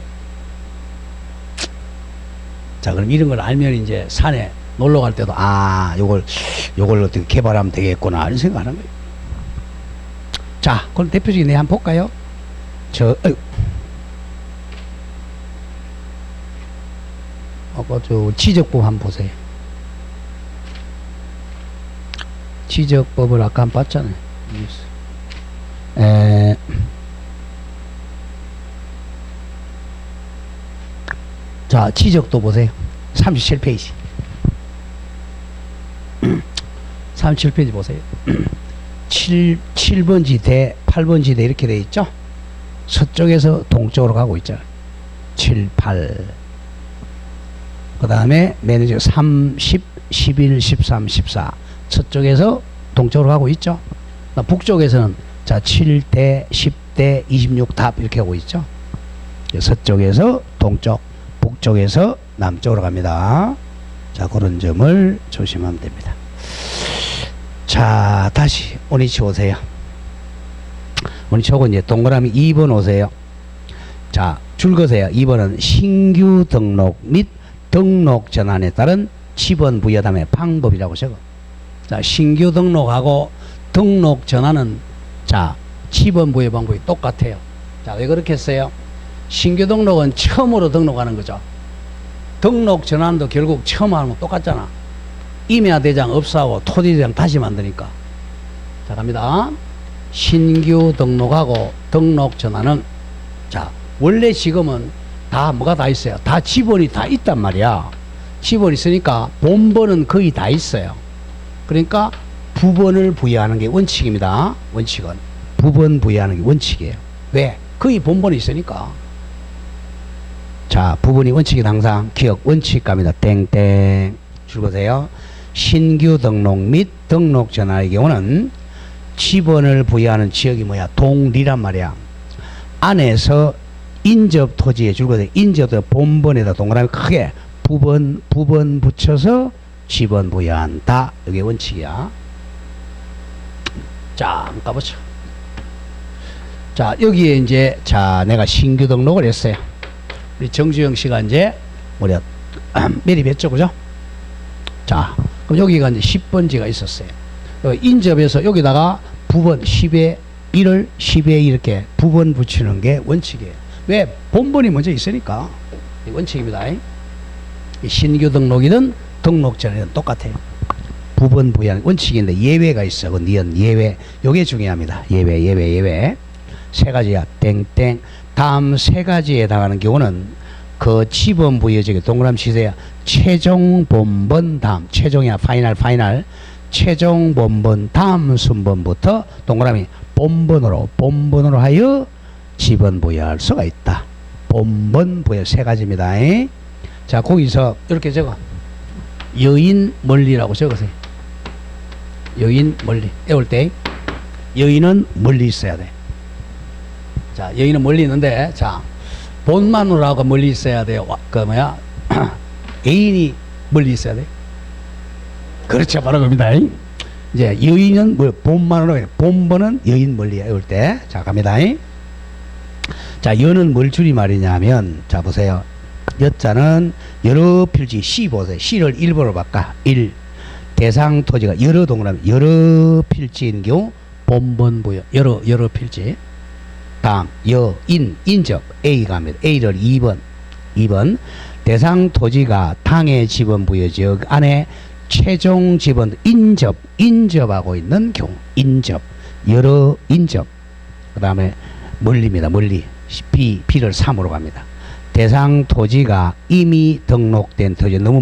자, 그럼 이런 걸 알면 이제 산에 놀러 갈 때도 요걸 어떻게 개발하면 되겠구나 이런 생각하는 거예요. 자, 그럼 대표적인 애 한번 볼까요? 저 지적법 한번 보세요. 지적법을 아까 한번 봤잖아요. 자, 지적도 보세요. 37페이지. 37페이지 보세요. 7번지 대 8번지 대 이렇게 돼 있죠. 서쪽에서 동쪽으로 가고 있잖아요. 7, 8. 그 다음에 매니저 30, 11, 13, 14. 서쪽에서 동쪽으로 가고 있죠. 북쪽에서는 자 7대, 10대, 26답 이렇게 하고 있죠. 서쪽에서 동쪽, 북쪽에서 남쪽으로 갑니다. 자, 그런 점을 조심하면 됩니다. 자, 다시 오니치 오세요. 오니치 오고 이제 동그라미 2번 오세요. 자, 줄 거세요. 2번은 신규 등록 및 등록 전환에 따른 지번 부여담의 방법이라고 적어. 자, 신규 등록하고 등록 전환은 자, 지번 부여 방법이 똑같아요. 자, 왜 그렇게 했어요? 신규 등록은 처음으로 등록하는 거죠. 등록 전환도 결국 처음 하는 거 똑같잖아. 임야대장 없애고 토지대장 다시 만드니까. 자, 갑니다. 신규 등록하고 등록 전환은 자, 원래 지금은 다 뭐가 다 있어요. 다 지번이 다 있단 말이야. 지번이 있으니까 본번은 거의 다 있어요. 그러니까 부번을 부여하는 게 원칙입니다. 원칙은 부번 부여하는 게 원칙이에요. 왜? 거의 본번이 있으니까. 자, 부번이 원칙이 항상 기억 원칙 갑니다. 땡땡 줄 거세요. 신규 등록 및 등록 전환의 경우는 지번을 부여하는 지역이 뭐야? 동리란 말이야. 안에서 인접 토지에 줄 거세요. 인접 본번에다 동그라미 크게 부번 붙여서 지번 부여한다. 이게 원칙이야. 자, 한번 가보죠. 자, 여기에 이제 자, 내가 신규 등록을 했어요. 우리 정주영 씨가 이제 뭐냐 매립했죠, 그죠? 자, 그럼 여기가 이제 10번지가 있었어요. 인접해서 여기다가 부번 10에 1을 10에 이렇게 부번 붙이는 게 원칙이에요. 왜? 본번이 먼저 있으니까. 원칙입니다. 신규 등록이든 등록 전에는 똑같아요. 부번 부여하는 원칙인데 예외가 있어. 그 니은 예외. 요게 중요합니다. 예외. 세 가지야. 땡땡. 다음 세 가지에 해당하는 경우는 그 지번 부여적인 동그라미 치세요. 최종 본번 다음. 최종이야. 파이널. 최종 본번 다음 순번부터 동그라미 본번으로 하여 지번 부여할 수가 있다. 본번 부여 세 가지입니다. 자, 거기서 이렇게 적어. 여인 멀리라고 적으세요. 여인 멀리. 외울 때 여인은 멀리 있어야 돼. 자, 여인은 멀리 있는데, 자, 본 마누라가 멀리 있어야 돼요. 그 뭐야? 애인이 멀리 있어야 돼. 그렇죠. 바로 겁니다. 이제 여인은 뭐 본만으로 본번은 여인 멀리 외울 때. 자, 갑니다. 자, 여는 뭘 줄임말이냐면, 자, 보세요. 여자는 여러 필지 시 보세요. 시를 1번으로 바꿔. 1. 대상 토지가 여러 동그라미 여러 필지인 경우 본번부여 여러 필지. 다음 인접 A가 합니다. A를 2번 대상 토지가 당의 지번부여 지역 안에 최종 지번 인접하고 있는 경우 인접 여러 인접. 그 다음에 멀리입니다. 멀리 B를 3으로 갑니다. 대상 토지가 이미 등록된 토지 너무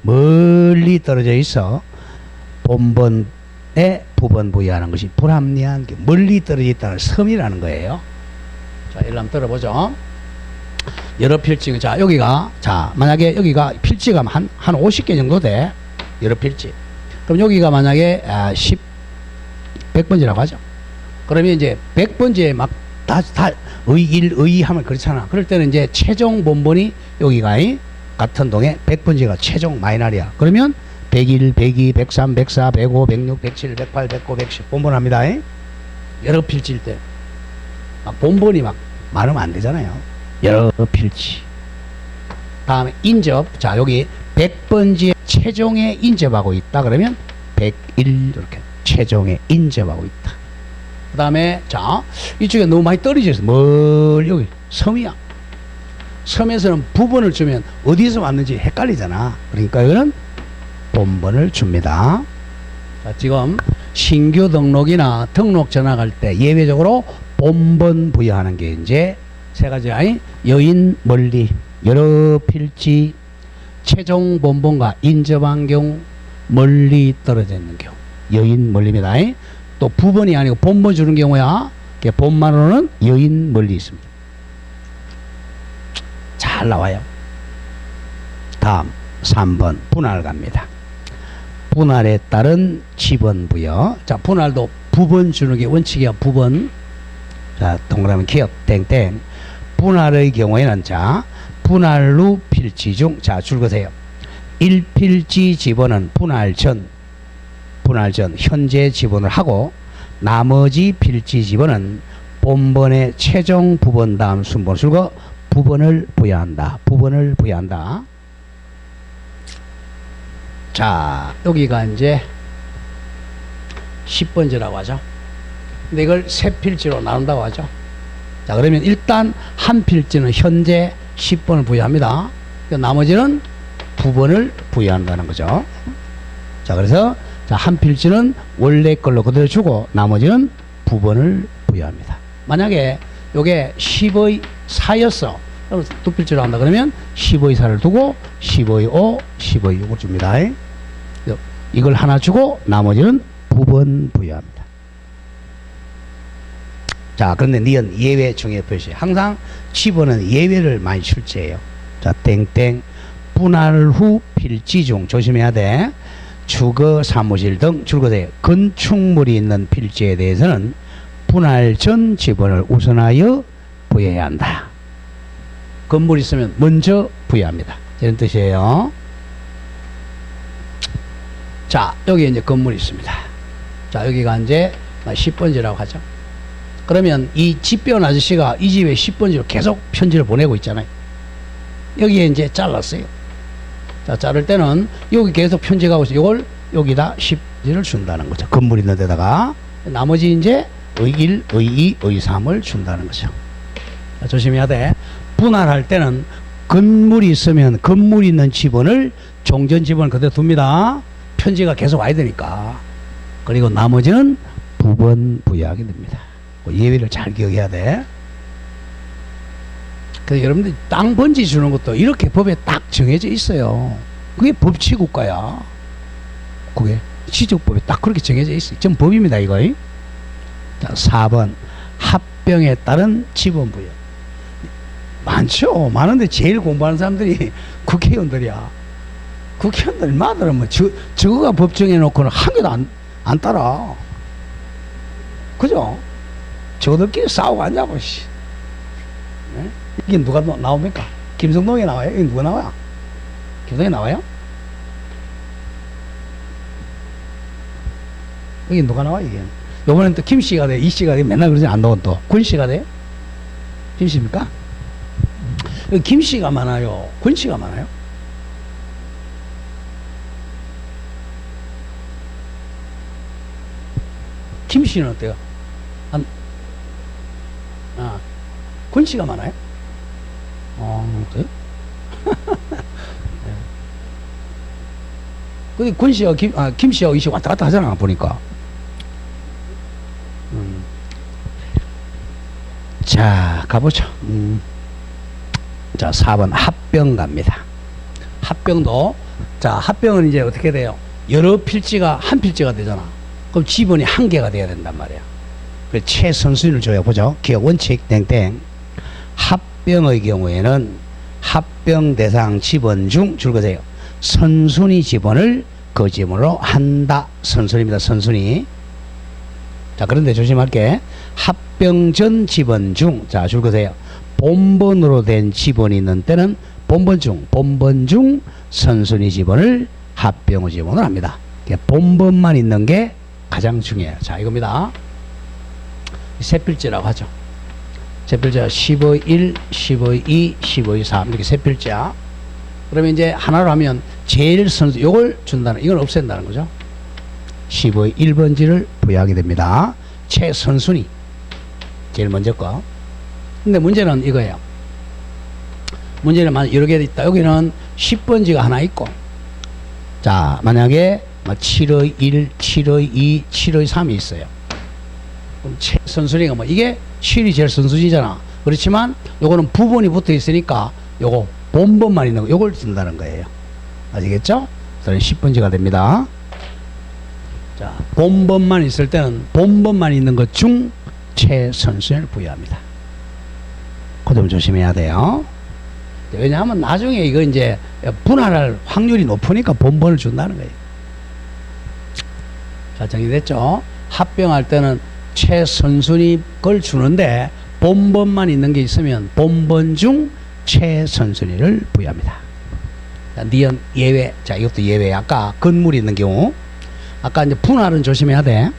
멀리 떨어져 있어 본번에 부번 부여하는 것이 불합리한 게 멀리 떨어져 있다는 섬이라는 거예요. 자, 이를 한번 들어보죠. 여러 필지. 자, 여기가 자 만약에 여기가 필지가 한 50개 정도 돼. 여러 필지. 그럼 여기가 만약에 100번지라고 하죠. 그러면 이제 100번지에 막 다 의하면 그렇잖아. 그럴 때는 이제 최종 본번이 여기가 같은 동에 100번지가 최종 마이너리야. 그러면 101, 102, 103, 104, 105, 106, 107, 108, 109, 110 본번합니다. 여러 필지일 때 막 본번이 막 많으면 안 되잖아요. 여러 필지. 다음에 인접. 자, 여기 100번지에 최종에 인접하고 있다. 그러면 101 이렇게 최종에 인접하고 있다. 그 다음에 자 이쪽에 너무 많이 떨어져 있어. 멀리 여기 섬이야. 섬에서는 부번을 주면 어디서 왔는지 헷갈리잖아. 그러니까 이거는 본번을 줍니다. 자, 지금 신규 등록이나 등록 전환할 때 예외적으로 본번 부여하는 게 이제 세 가지. 여인 멀리 여러 필지 최종 본번과 인접한 경우 멀리 떨어져 있는 경우 여인 멀리입니다. 또 부번이 아니고 본번 주는 경우야. 본만으로는 여인 멀리 있습니다. 잘 나와요. 다음 3번 분할 갑니다. 분할에 따른 지번 부여. 자, 분할도 부번 주는 게 원칙이야. 부번. 자, 동그라미 기억 땡땡. 분할의 경우에는 자 분할 후 필지 중 자 줄거세요. 1필지 지번은 분할 전 현재 지번을 하고 나머지 필지 지번은 본번의 최종 부번 다음 순번을 줄거 부번을 부여한다. 자, 여기가 이제 10번지라고 하죠. 근데 이걸 세 필지로 나눈다고 하죠. 자, 그러면 일단 한 필지는 현재 10번을 부여합니다. 나머지는 부번을 부여한다는 거죠. 자, 그래서 자, 한 필지는 원래 걸로 그대로 주고 나머지는 부번을 부여합니다. 만약에 요게 10의 4였어. 그럼 두 필지로 한다. 그러면 10의 4를 두고 10의 5, 10의 6을 줍니다. 이걸 하나 주고 나머지는 부번 부여합니다. 자, 그런데 니은 예외 중에 표시. 항상 10번은 예외를 많이 출제해요. 자, 땡땡. 분할 후 필지 중 조심해야 돼. 주거 사무실 등 줄거세요. 건축물이 있는 필지에 대해서는 분할 전 지번을 우선하여 부여해야 한다. 건물이 있으면 먼저 부여합니다. 이런 뜻이에요. 자, 여기 이제 건물이 있습니다. 자, 여기가 이제 10번지라고 하죠. 그러면 이 집 배운 아저씨가 이 집에 10번지로 계속 편지를 보내고 있잖아요. 여기에 이제 잘랐어요. 자, 자를 때는 여기 계속 편지 가고 있어요. 이걸 여기다 10번지를 준다는 거죠. 건물 있는 데다가. 나머지 이제 의1, 의2, 의3을 준다는 거죠. 자, 조심해야 돼. 분할할 때는 건물이 있으면 건물이 있는 지번을 종전 지번을 그대로 둡니다. 편지가 계속 와야 되니까. 그리고 나머지는 부번 부여하게 됩니다. 예외를 잘 기억해야 돼. 그래서 여러분들 땅 번지 주는 것도 이렇게 법에 딱 정해져 있어요. 그게 법치국가야. 그게 지적법에 딱 그렇게 정해져 있어요. 전 법입니다, 이거. 자, 4번 합병에 따른 지번 부여. 많죠. 많은데 제일 공부하는 사람들이 국회의원들이야. 국회의원들 마들은 뭐 저거가 법정해 놓고는 한 개도 안 따라. 그죠? 저들끼리 싸우고 앉아고, 씨. 네? 이게 누가 나옵니까? 김성동이 나와요? 이게 누가 나와요? 김성동이 나와요? 여기 누가 나와 이게? 요번엔 또 김씨가 돼, 이씨가 돼, 맨날 그러지 안 나온 또 군씨가 돼? 김씨입니까? 여기 김씨가 많아요, 군씨가 많아요? 김씨는 어때요? 군씨가 많아요? 어때요? 근데 군씨하고 김씨하고 이씨 왔다 갔다 하잖아 보니까. 자, 가보죠. 자, 4번 합병 갑니다. 합병도, 자, 합병은 이제 어떻게 돼요? 여러 필지가 한 필지가 되잖아. 그럼 지번이 한 개가 돼야 된단 말이야. 그 최선순위를 줘야 보죠. 기억 원칙 땡땡. 합병의 경우에는 합병 대상 지번 중 줄거세요. 선순위 지번을 그 지번으로 한다. 선순위입니다. 선순위. 자, 그런데 조심할게. 합병 전 지번 중, 자, 줄거세요. 본번으로 된 지번이 있는 때는 본번 중 선순위 지번을 합병 후 지번으로 합니다. 본번만 있는 게 가장 중요해요. 자, 이겁니다. 세 필지라고 하죠. 세 필지가 15, 1, 15, 2, 15, 3 이렇게 세 필지야. 그러면 이제 하나로 하면 제일 선수 요걸 준다는, 이걸 없앤다는 거죠. 15의 1번지를 부여하게 됩니다. 최선순위 제일 먼저 거. 근데 문제는 이거예요. 문제는 여러 개 있다. 여기는 10번지가 하나 있고, 자, 만약에 7의 1, 7의 2, 7의 3이 있어요. 그럼 최선순위가 뭐 이게 7이 제일 선순위잖아. 그렇지만 요거는 부분이 붙어 있으니까 요거 본번만 있는 거 요걸 쓴다는 거예요. 아시겠죠? 그래서 10번지가 됩니다. 자, 본번만 있을 때는 본번만 있는 것 중 최선순위를 부여합니다. 그 점 조심해야 돼요. 왜냐하면 나중에 이거 이제 분할할 확률이 높으니까 본번을 준다는 거예요. 자, 정리됐죠? 합병할 때는 최선순위 걸 주는데 본번만 있는 게 있으면 본번 중 최선순위를 부여합니다. 자, 니은 예외. 자, 이것도 예외. 아까 건물이 있는 경우, 아까 이제 분할은 조심해야 돼.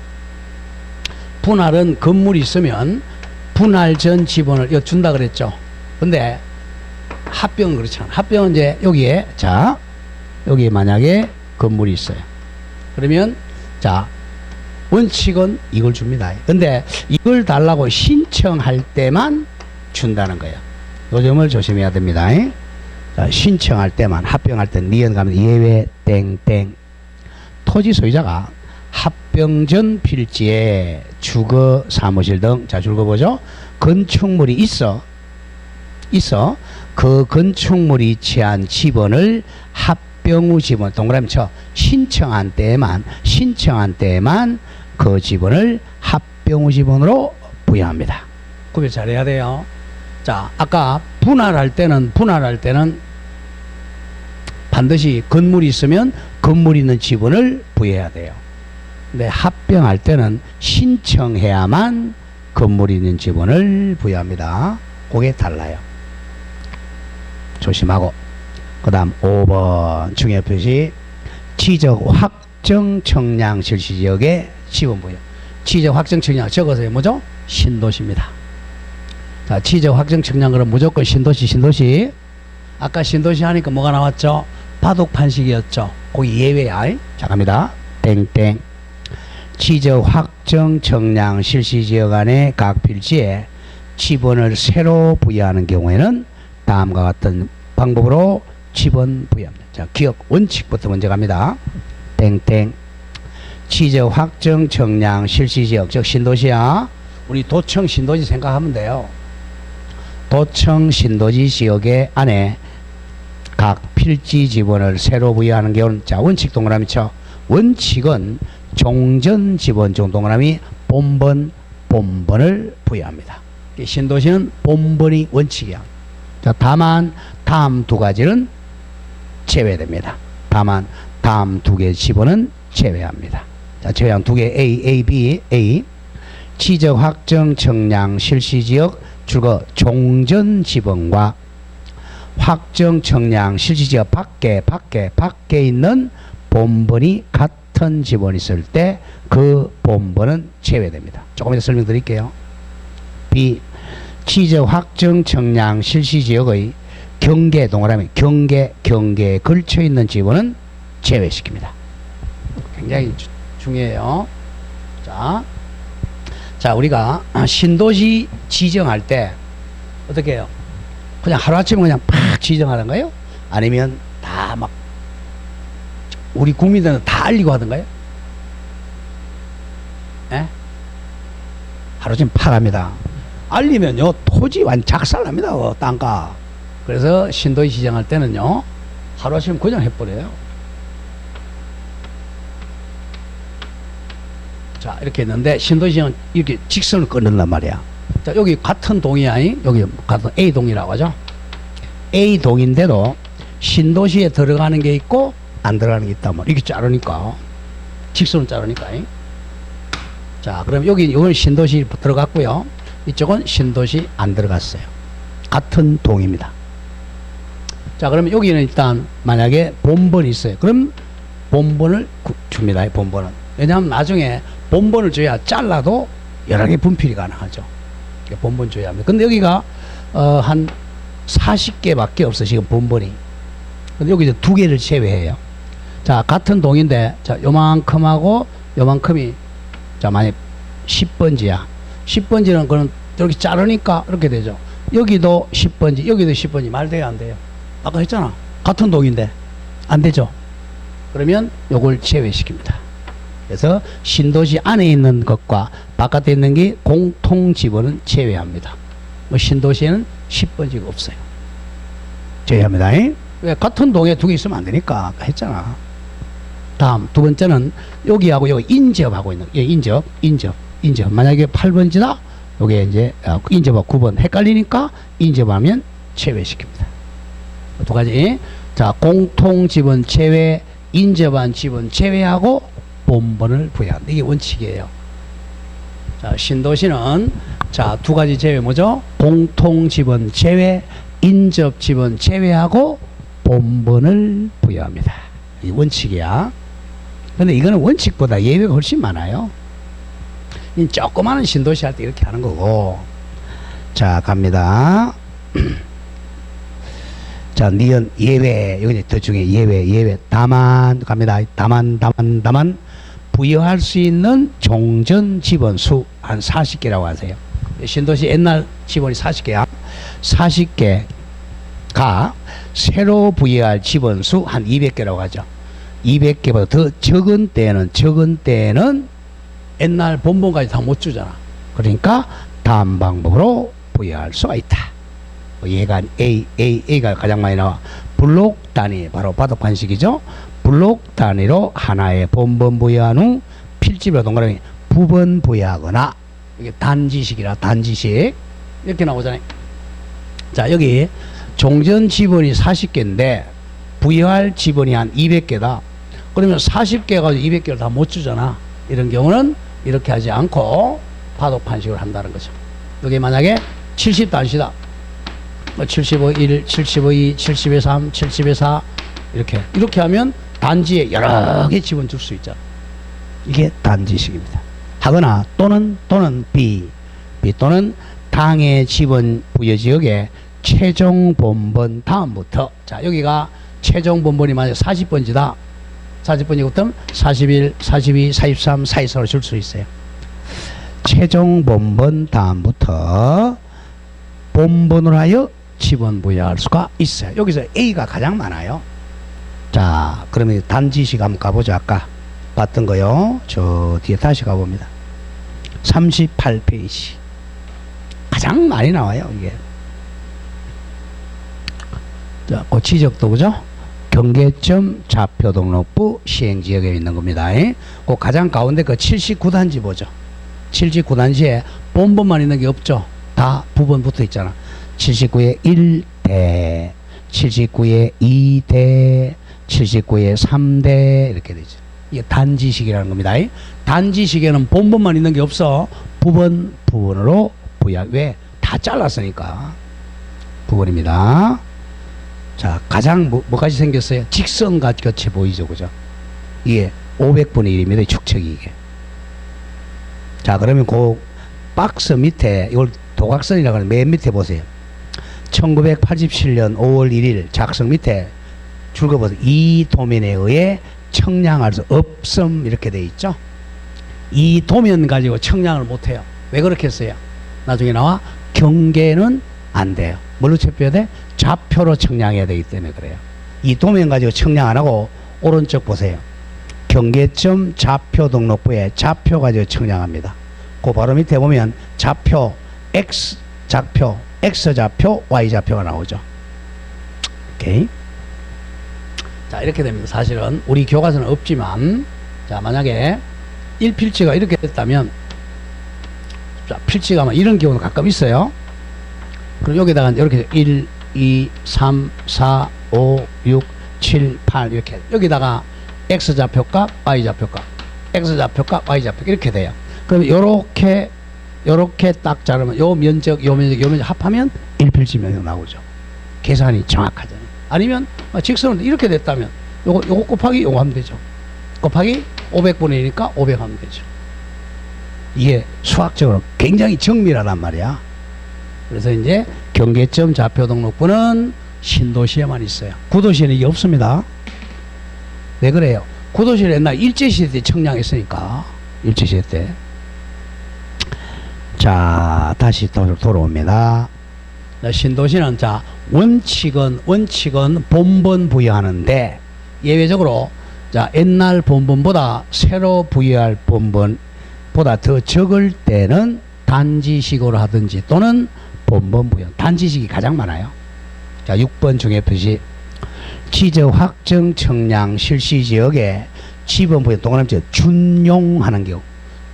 분할은 건물이 있으면 분할 전 지번을 이거 준다 그랬죠. 근데 합병은 그렇지 않아. 합병은 이제 여기에, 자, 여기 만약에 건물이 있어요. 그러면, 자, 원칙은 이걸 줍니다. 근데 이걸 달라고 신청할 때만 준다는 거예요. 이 점을 조심해야 됩니다. 자, 신청할 때만, 합병할 때 니은 가면 예외 땡땡. 토지 소유자가 합병 전 필지에 주거 사무실 등, 자, 줄거보죠. 건축물이 있어 그 건축물이 위치한 지번을 합병 후 지번, 동그라미 쳐, 신청한 때에만 그 지번을 합병 후 지번으로 부여합니다. 구별 잘해야 돼요. 자, 아까 분할할 때는 반드시 건물이 있으면 건물이 있는 지번을 부여해야 돼요. 근데 합병할 때는 신청해야만 건물이 있는 지번을 부여합니다. 그게 달라요. 조심하고. 그 다음 5번 중요 표시. 지적 확정 청량 실시 지역의 지번 부여. 지적 확정 청량 적어서요. 뭐죠? 신도시입니다. 자, 지적 확정 청량 그럼 무조건 신도시. 아까 신도시 하니까 뭐가 나왔죠? 바둑 판식이었죠. 거기 예외야. 자, 갑니다. 땡땡. 지적 확정 청량 실시 지역 안의 각 필지에 지번을 새로 부여하는 경우에는 다음과 같은 방법으로 지번 부여합니다. 자, 기억 원칙부터 먼저 갑니다. 땡땡. 지적 확정 청량 실시 지역, 즉 신도시야. 우리 도청 신도시 생각하면 돼요. 도청 신도시 지역의 안에 각 필지 지번을 새로 부여하는 경우는, 자, 원칙 동그라미 쳐. 원칙은 종전 지번 중 동그라미 본번을 부여합니다. 신도시는 본번이 원칙이야. 자, 다만 다음 두 가지는 제외됩니다. 다만 다음 두 개 지번은 제외합니다. 자, 제외한 두 개 A, B, A. 지적 확정 청량 실시 지역 줄거 종전 지번과 확정 청량 실시 지역 밖에 있는 본번이 같은 같은 지번이 있을 때 그 본번은 제외됩니다. 조금 더 설명드릴게요. B. 지적 확정 청량 실시 지역의 경계 동그라미 경계에 걸쳐 있는 지번은 제외시킵니다. 굉장히 중요해요. 자, 우리가 신도시 지정할 때 어떻게 해요? 그냥 하루아침에 그냥 팍 지정하던가요? 아니면 다 막 우리 국민들은 다 알리고 하던가요? 예? 하루아침에 팍 합니다. 알리면요 토지 작살납니다. 땅가. 그래서 신도시 지정할 때는요 하루아침에 그냥 해버려요. 자, 이렇게 했는데 신도시는 이렇게 직선을 끊는단 말이야. 자, 여기 같은 동이야. 여기 같은 A동이라고 하죠. A동인데도 신도시에 들어가는 게 있고 안 들어가는 게 있다. 이렇게 자르니까 직선을 자르니까. 자, 그럼 이건 신도시 들어갔고요. 이쪽은 신도시 안 들어갔어요. 같은 동입니다. 자, 그러면 여기는 일단 만약에 본번이 있어요. 그럼 본번을 줍니다. 본번은. 왜냐하면 나중에 본번을 줘야 잘라도 여러 개 분필이 가능하죠. 본번 줘야 합니다. 근데 여기가 한 40개밖에 없어 지금 본번이. 근데 여기 이제 2개를 제외해요. 자, 같은 동인데 자 요만큼하고 요만큼이 자 만약 10번지야. 10번지는 그런 이렇게 자르니까 이렇게 되죠. 여기도 10번지, 여기도 10번지. 말 돼요, 안 돼요? 아까 했잖아. 같은 동인데 안 되죠. 그러면 요걸 제외시킵니다. 그래서 신도시 안에 있는 것과 바깥에 있는 게 공통 지번은 제외합니다. 신도시에는 10번지가 없어요. 제외합니다. 왜? 같은 동에 2개 있으면 안 되니까 아까 했잖아. 다음 두 번째는 여기하고 여기 인접하고 있는 인접. 만약에 8번지다. 요게 이제 인접하고 9번 헷갈리니까 인접하면 제외시킵니다. 2가지. 자, 공통 지번 제외, 인접한 지번 제외하고 본번을 부여한다. 이게 원칙이에요. 자, 신도시는 자, 2가지 제외 뭐죠? 공통 지번 제외, 인접 지번 제외하고 본번을 부여합니다. 이 원칙이야. 근데 이거는 원칙보다 예외가 훨씬 많아요. 이 조그마한 신도시 할 때 이렇게 하는 거고. 자, 갑니다. 자, 니은 예외. 여기 더 중에 예외. 다만 갑니다. 다만 부여할 수 있는 종전 지번수 한 40개라고 하세요. 신도시 옛날 지번이 40개야. 40개가 새로 부여할 지번수 한 200개라고 하죠. 200개보다 더 적은 때는 옛날 본번까지 다 못 주잖아. 그러니까 다음 방법으로 부여할 수가 있다. 얘가 A가 가장 많이 나와. 블록 단위, 바로 바둑 반식이죠. 블록 단위로 하나의 본번 부여한 후 필집이라 동그라미 부번 부여하거나, 이게 단지식이라 단지식 이렇게 나오잖아요. 자, 여기 종전 지번이 40개인데 부여할 지번이 한 200개다. 그러면 40개 가지고 200개를 다 못 주잖아. 이런 경우는 이렇게 하지 않고 바둑 판식을 한다는 거죠. 여기 만약에 70단시다. 75, 1, 75, 2, 70에 3, 70에 4 이렇게 하면 단지에 여러 개 지번 줄 수 있잖아. 이게 단지식입니다. 하거나 또는 B 또는 당의 지번 부여지역의 최종 본번 다음부터, 자, 여기가 최종 본번이 만약 40번지다. 40번이거든 41, 42, 43, 44로 줄 수 있어요. 최종 본번 다음부터 본번으로 하여 지번 부여할 수가 있어요. 여기서 A가 가장 많아요. 자, 그러면 단지식 한번 가보죠. 아까 봤던 거요. 저 뒤에 다시 가봅니다. 38페이지. 가장 많이 나와요, 이게. 자, 그 지적도 그죠? 경계점 좌표 등록부 시행지역에 있는 겁니다. 그 가장 가운데 그 79단지 보죠. 79단지에 본번만 있는 게 없죠. 다 부번 붙어 있잖아. 79에 1대, 79에 2대, 79에 3대 이렇게 되죠. 이게 단지식이라는 겁니다. 단지식에는 본번만 있는 게 없어. 부번으로 부여. 왜? 다 잘랐으니까. 부번입니다. 자, 가장 뭐까지 생겼어요? 직선 같이 보이죠, 그죠? 이게 500분의 1입니다. 축척이 이게. 자, 그러면 그 박스 밑에 이걸 도각선이라고 하는 맨 밑에 보세요. 1987년 5월 1일 작성 밑에 줄거보세요. 이 도면에 의해 청량할 수 없음 이렇게 돼 있죠. 이 도면 가지고 청량을 못해요. 왜 그렇게 했어요? 나중에 나와 경계는 안 돼요. 뭘로 체표해야 돼? 좌표로 청량해야 되기 때문에 그래요. 이 도면 가지고 청량 안 하고 오른쪽 보세요. 경계점 좌표 등록부에 좌표 가지고 청량합니다. 그 바로 밑에 보면 좌표 X 좌표 X 좌표 Y 좌표가 나오죠. 오케이. 자, 이렇게 됩니다. 사실은 우리 교과서는 없지만, 자, 만약에 1필지가 이렇게 됐다면, 자, 필지가 아마 이런 경우도 가끔 있어요. 그럼 여기다가 이렇게 1, 2, 3, 4, 5, 6, 7, 8 이렇게 여기다가 X 좌표값, Y 좌표값, X 좌표값, Y 좌표 이렇게 돼요. 그럼 요렇게 딱 자르면 요 면적, 요 면적, 요 면적 합하면 1필지 면적 나오죠. 계산이 정확하잖아요. 아니면 직선은 이렇게 됐다면 요거 곱하기 요거 하면 되죠. 곱하기 500분의 1이니까 500 하면 되죠. 이게 수학적으로 굉장히 정밀하단 말이야. 그래서 이제 경계점 좌표 등록부는 신도시에만 있어요. 구도시에는 이게 없습니다. 왜 그래요? 구도시는 옛날 일제시대 때 청량했으니까. 일제시대 때. 자, 다시 돌아옵니다. 신도시는 자, 원칙은 본번 부여하는데 예외적으로 자, 옛날 본번보다 새로 부여할 본번보다 더 적을 때는 단지식으로 하든지 또는 본번 부여. 단지식이 가장 많아요. 자, 6번 중에 표시 지적 확정 청량 실시 지역에 지번 부여 동그라미 준용하는 경우.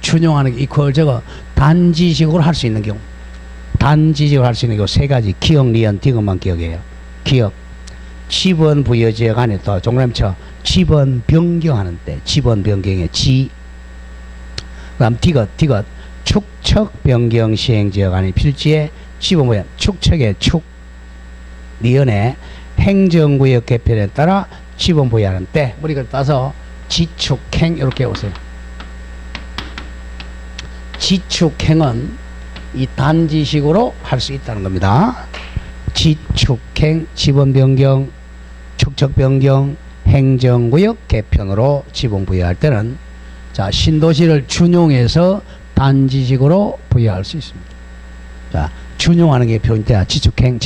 준용하는 게 이퀄 저거 단지식으로 할 수 있는 경우. 단지식으로 할 수 있는 경우 세 가지. 기억, 리언, 디귿만 기억해요. 기억. 지번 부여 지역 안에 또 동그라미 쳐 지번 변경하는 때 지번 변경의 지. 그다음 디귿. 축척 변경 시행 지역 안에 필지에 지번 부여 축척의 축. 리언의 행정구역 개편에 따라 지번 부여하는 때 우리가 따서 지축행 이렇게 오세요. 지축행은 이 단지식으로 할 수 있다는 겁니다. 지축행, 지번 변경, 축척 변경, 행정구역 개편으로 지번 부여할 때는 자, 신도시를 준용해서 단지식으로 부여할 수 있습니다. 자, 준용하는 게 표현돼야 지축행.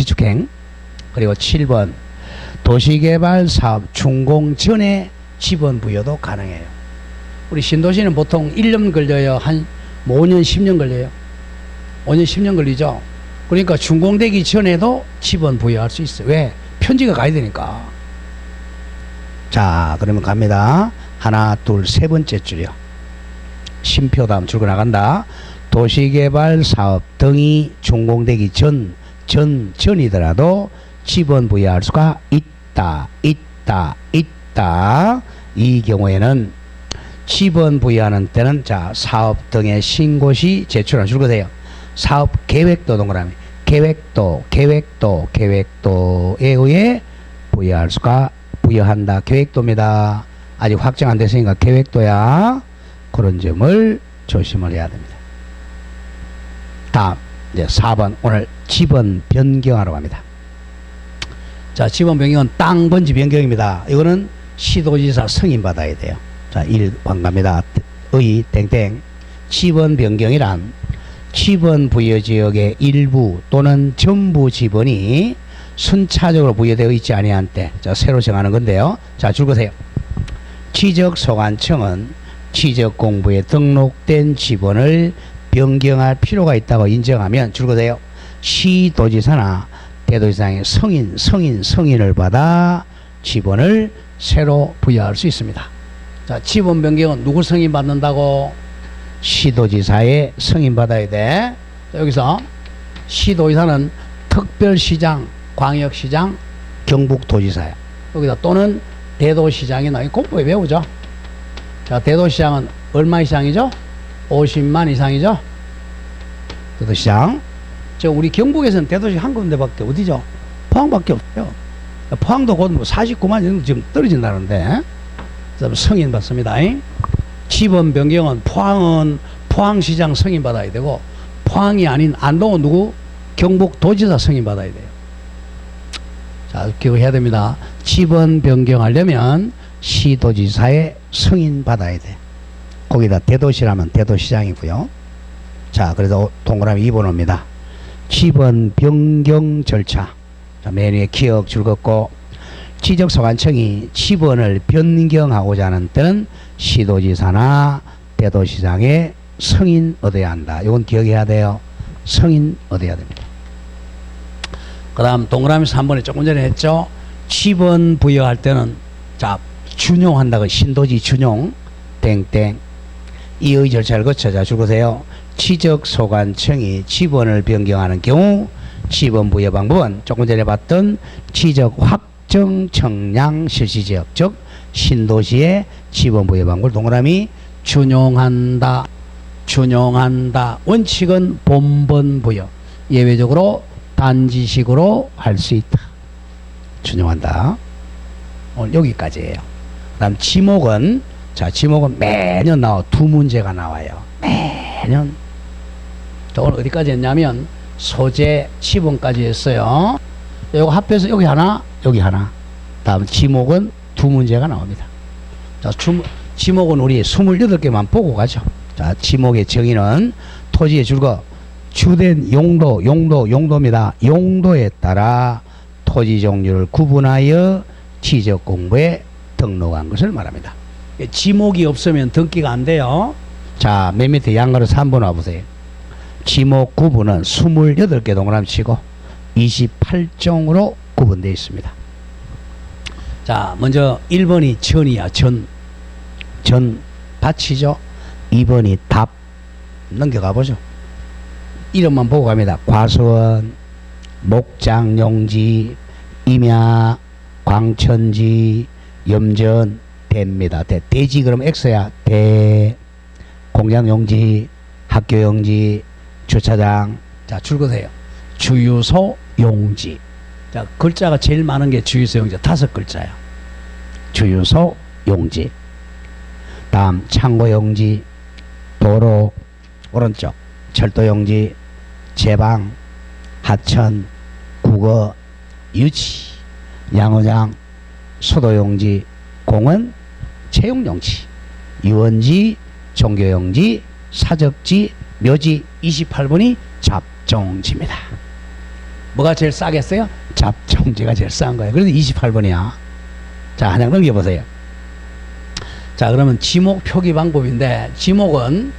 그리고 7번 도시개발 사업 준공 전에 지번 부여도 가능해요. 우리 신도시는 보통 1년 걸려요. 한 5년 10년 걸려요. 5년 10년 걸리죠. 그러니까 준공되기 전에도 지번 부여할 수 있어요. 왜? 편지가 가야 되니까. 자, 그러면 갑니다. 하나 둘 세 번째 줄이요. 심표 다음 줄고 나간다. 도시개발 사업 등이 준공되기 전이더라도 지번 부여할 수가 있다. 이 경우에는 지번 부여하는 때는 자, 사업 등의 신고시 제출한 줄거세요. 사업 계획도 동그라미 계획도에 의해 부여할 수가 부여한다. 계획도입니다. 아직 확정 안 됐으니까 계획도야. 그런 점을 조심을 해야 됩니다. 다음 이제 4번 오늘 지번 변경하러 갑니다. 자, 지번 변경은 땅 번지 변경입니다. 이거는 시도지사 승인 받아야 돼요. 자, 1번 갑니다. 의 땡땡 지번 변경이란 지번 부여 지역의 일부 또는 전부 지번이 순차적으로 부여되어 있지 아니한 때, 자, 새로 정하는 건데요. 자, 줄거세요. 지적소관청은 지적공부에 등록된 지번을 변경할 필요가 있다고 인정하면 줄거세요. 시도지사나 대도시장의 승인을 받아 지번을 새로 부여할 수 있습니다. 자, 지번 변경은 누구 승인 받는다고? 시도지사의 승인 받아야 돼. 자, 여기서 시도지사는 특별시장, 광역시장, 경북도지사야. 여기다 또는 대도시장이나 공부에 배우죠. 자, 대도시장은 얼마 이상이죠? 50만 이상이죠. 대도시장. 저 우리 경북에서는 대도시 한 군데밖에 어디죠? 포항밖에 없어요. 포항도 곧 뭐 49만 정도 지금 떨어진다는데. 그다음 승인 받습니다. 지번 변경은 포항은 포항시장 승인 받아야 되고, 포항이 아닌 안동은 누구? 경북도지사 승인 받아야 돼요. 자, 기억해야 됩니다. 지번 변경하려면 시도지사의 승인 받아야 돼. 거기다 대도시라면 대도시장이고요. 자, 그래서 동그라미 2번 옵니다. 지번 변경 절차. 자, 맨 위에 기억 줄 긋고, 지적소관청이 지번을 변경하고자 하는 때는 시도지사나 대도시장의 승인 얻어야 한다. 이건 기억해야 돼요. 승인 얻어야 됩니다. 그 다음 동그라미 3번에 조금 전에 했죠. 지번 부여할 때는 자, 준용한다고, 신도지 준용 땡땡 이의 절차를 거쳐. 자, 줄거세요. 지적소관청이 지번을 변경하는 경우 지번 부여 방법은 조금 전에 봤던 지적 확정 청량 실시지역, 즉 신도시의 지번 부여 방법을 동그라미 준용한다. 준용한다. 원칙은 본번 부여, 예외적으로 단지식으로 할 수 있다. 준용한다. 오늘 여기까지예요. 그 다음 지목은, 자, 지목은 매년 나와. 두 문제가 나와요. 매년. 오늘 어디까지 했냐면 소재 10원까지 했어요. 이거 합해서 여기 하나, 여기 하나. 다음 지목은 두 문제가 나옵니다. 자, 지목은 우리 28개만 보고 가죠. 자, 지목의 정의는 토지의 줄거, 주된 용도입니다. 용도에 따라 토지 종류를 구분하여 지적 공부에 등록한 것을 말합니다. 지목이 없으면 등기가 안 돼요. 자, 맨 밑에 양가로 3번 와보세요. 지목 구분은 28개 동그라미 치고 28종으로 구분되어 있습니다. 자, 먼저 1번이 전이야. 전 밭이죠. 2번이 답. 넘겨가 보죠. 이름만 보고 갑니다. 과수원, 목장용지, 임야, 광천지, 염전, 대입니다. 대지 그럼 X야. 대, 공장용지, 학교용지, 주차장. 자, 줄거세요. 주유소, 용지. 자, 글자가 제일 많은 게 주유소, 용지. 5글자야. 주유소, 용지. 다음 창고용지, 도로, 오른쪽 철도용지, 제방, 하천, 국어, 유치, 양어장, 수도용지, 공원, 채용용지, 유원지, 종교용지, 사적지, 묘지. 28번이 잡종지입니다. 뭐가 제일 싸겠어요? 잡종지가 제일 싼 거예요. 그래서 28번이야. 자, 한 장 넘겨보세요. 자, 그러면 지목 표기 방법인데, 지목은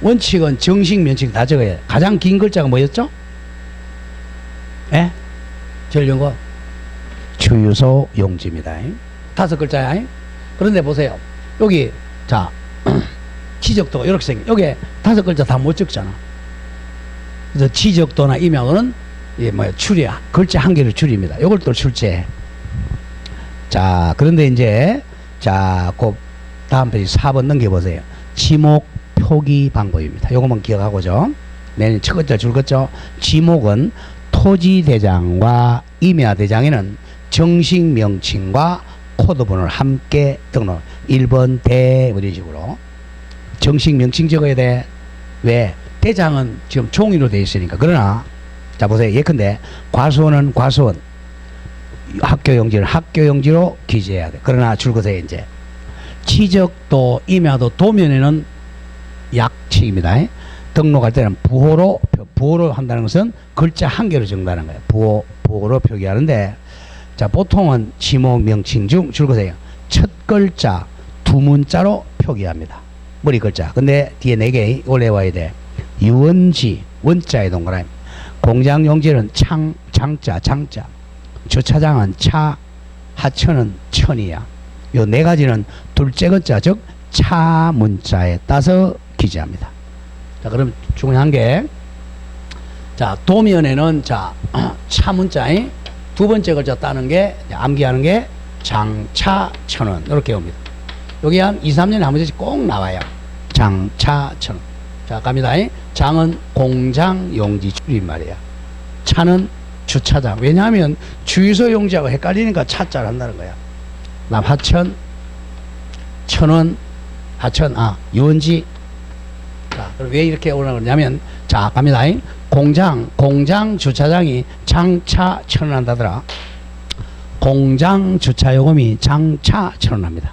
원칙은 정식, 면책 다 적어야 해요. 가장 긴 글자가 뭐였죠? 예? 제일 긴 거? 주유소 용지입니다. 5글자야. 그런데 보세요. 여기, 자, 지적도가 이렇게 생겨. 여기 5글자 다 못 적잖아. 그래서 지적도나 임야는 줄이야. 글자 한 개를 줄입니다. 이걸 또 출제해. 자, 그런데 이제, 자, 그 다음 페이지 4번 넘겨보세요. 지목 표기 방법입니다. 요것만 기억하고죠. 내년 첫 글자 줄겠죠. 지목은 토지대장과 임야대장에는 정식 명칭과 코드번호를 함께 등록. 1번 대 이런 식으로 정식 명칭 적어야 돼. 왜? 대장은 지금 종이로 되어 있으니까. 그러나 자, 보세요. 예컨대 과수원은 과수원, 학교용지는 학교용지로 기재해야 돼. 그러나 줄거세요. 이제 지적도, 임야도 도면에는 약칙입니다. 등록할 때는 부호로 한다는 것은 글자 한 개로 적는다는 거예요. 부호로 표기하는데, 자, 보통은 지목 명칭 중 줄거세요. 첫 글자 두 문자로 표기합니다. 머리 글자. 근데 뒤에 4개 올려와야 돼. 유원지, 원자의 동그라미. 공장용지는 장자. 주차장은 차, 하천은 천이야. 요 4가지는 둘째 글자, 즉 차 문자에 따서 기재합니다. 자, 그럼 중요한 게, 자, 도면에는 자, 차 문자에 두 번째 글자 따는 게, 암기하는 게 장차 천원 이렇게 옵니다. 여기 한 2, 3년에 한 번씩 꼭 나와요. 장차 천원. 자, 갑니다. 장은 공장 용지 줄임말이야. 차는 주차장. 왜냐하면 주유소 용지하고 헷갈리니까 차자를 한다는 거야. 남하천 천원, 하천, 유원지. 자, 그럼 왜 이렇게 올라가냐면, 자, 갑니다. 공장 주차장이 장차 1,000원 한다더라. 공장 주차 요금이 장차 1,000원 합니다.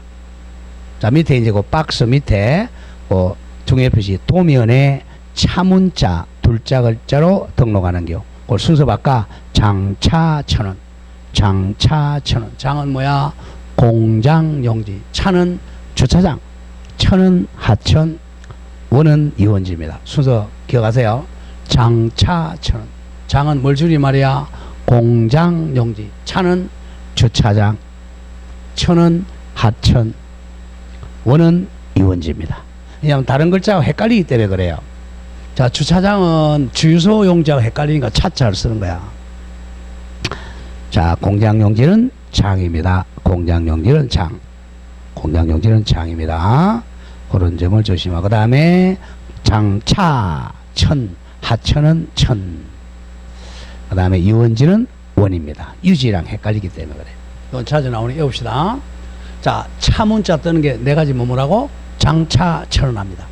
자, 밑에 이제 그 박스 밑에 그 중요 표시 도면에 차문자 둘자 글자로 등록하는 경우. 그걸 순서 바꿔 장차 1,000원. 장차 1,000원. 장은 뭐야? 공장 용지. 차는 주차장. 천은 하천. 원은 유원지입니다. 순서 기억하세요. 장차 1,000원. 장은 뭘 줄이 말이야? 공장 용지. 차는 주차장. 천은 하천. 원은 유원지입니다. 왜냐하면 다른 글자가 헷갈리기 때문에 그래요. 자, 주차장은 주유소 용지하고 헷갈리니까 차자를 쓰는 거야. 자, 공장 용지는 장입니다. 공장 용지는 장. 공장 용지는 장입니다. 그런 점을 조심하고, 그 다음에 장차, 천, 하천은 천. 그 다음에 유원지는 원입니다. 유지랑 헷갈리기 때문에 그래. 이건 찾아 나오니 외웁시다. 자, 차 문자 뜨는 게 네 가지 뭐라고? 장차 1,000원 합니다.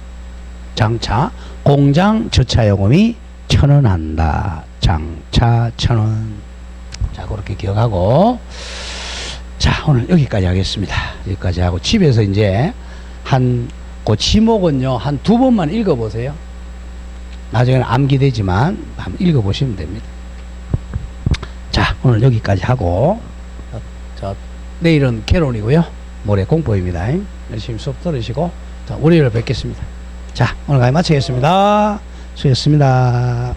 장차. 공장 주차 요금이 1,000원 한다. 장차 1,000원. 자, 그렇게 기억하고. 자, 오늘 여기까지 하겠습니다. 여기까지 하고 집에서 이제 그 지목은요, 한 2번만 읽어보세요. 나중에는 암기되지만 한번 읽어보시면 됩니다. 자, 오늘 여기까지 하고, 내일은 개론이고요. 모레 공포입니다. 열심히 수업 들으시고, 자, 월요일에 뵙겠습니다. 자, 오늘 강의 마치겠습니다. 수고했습니다.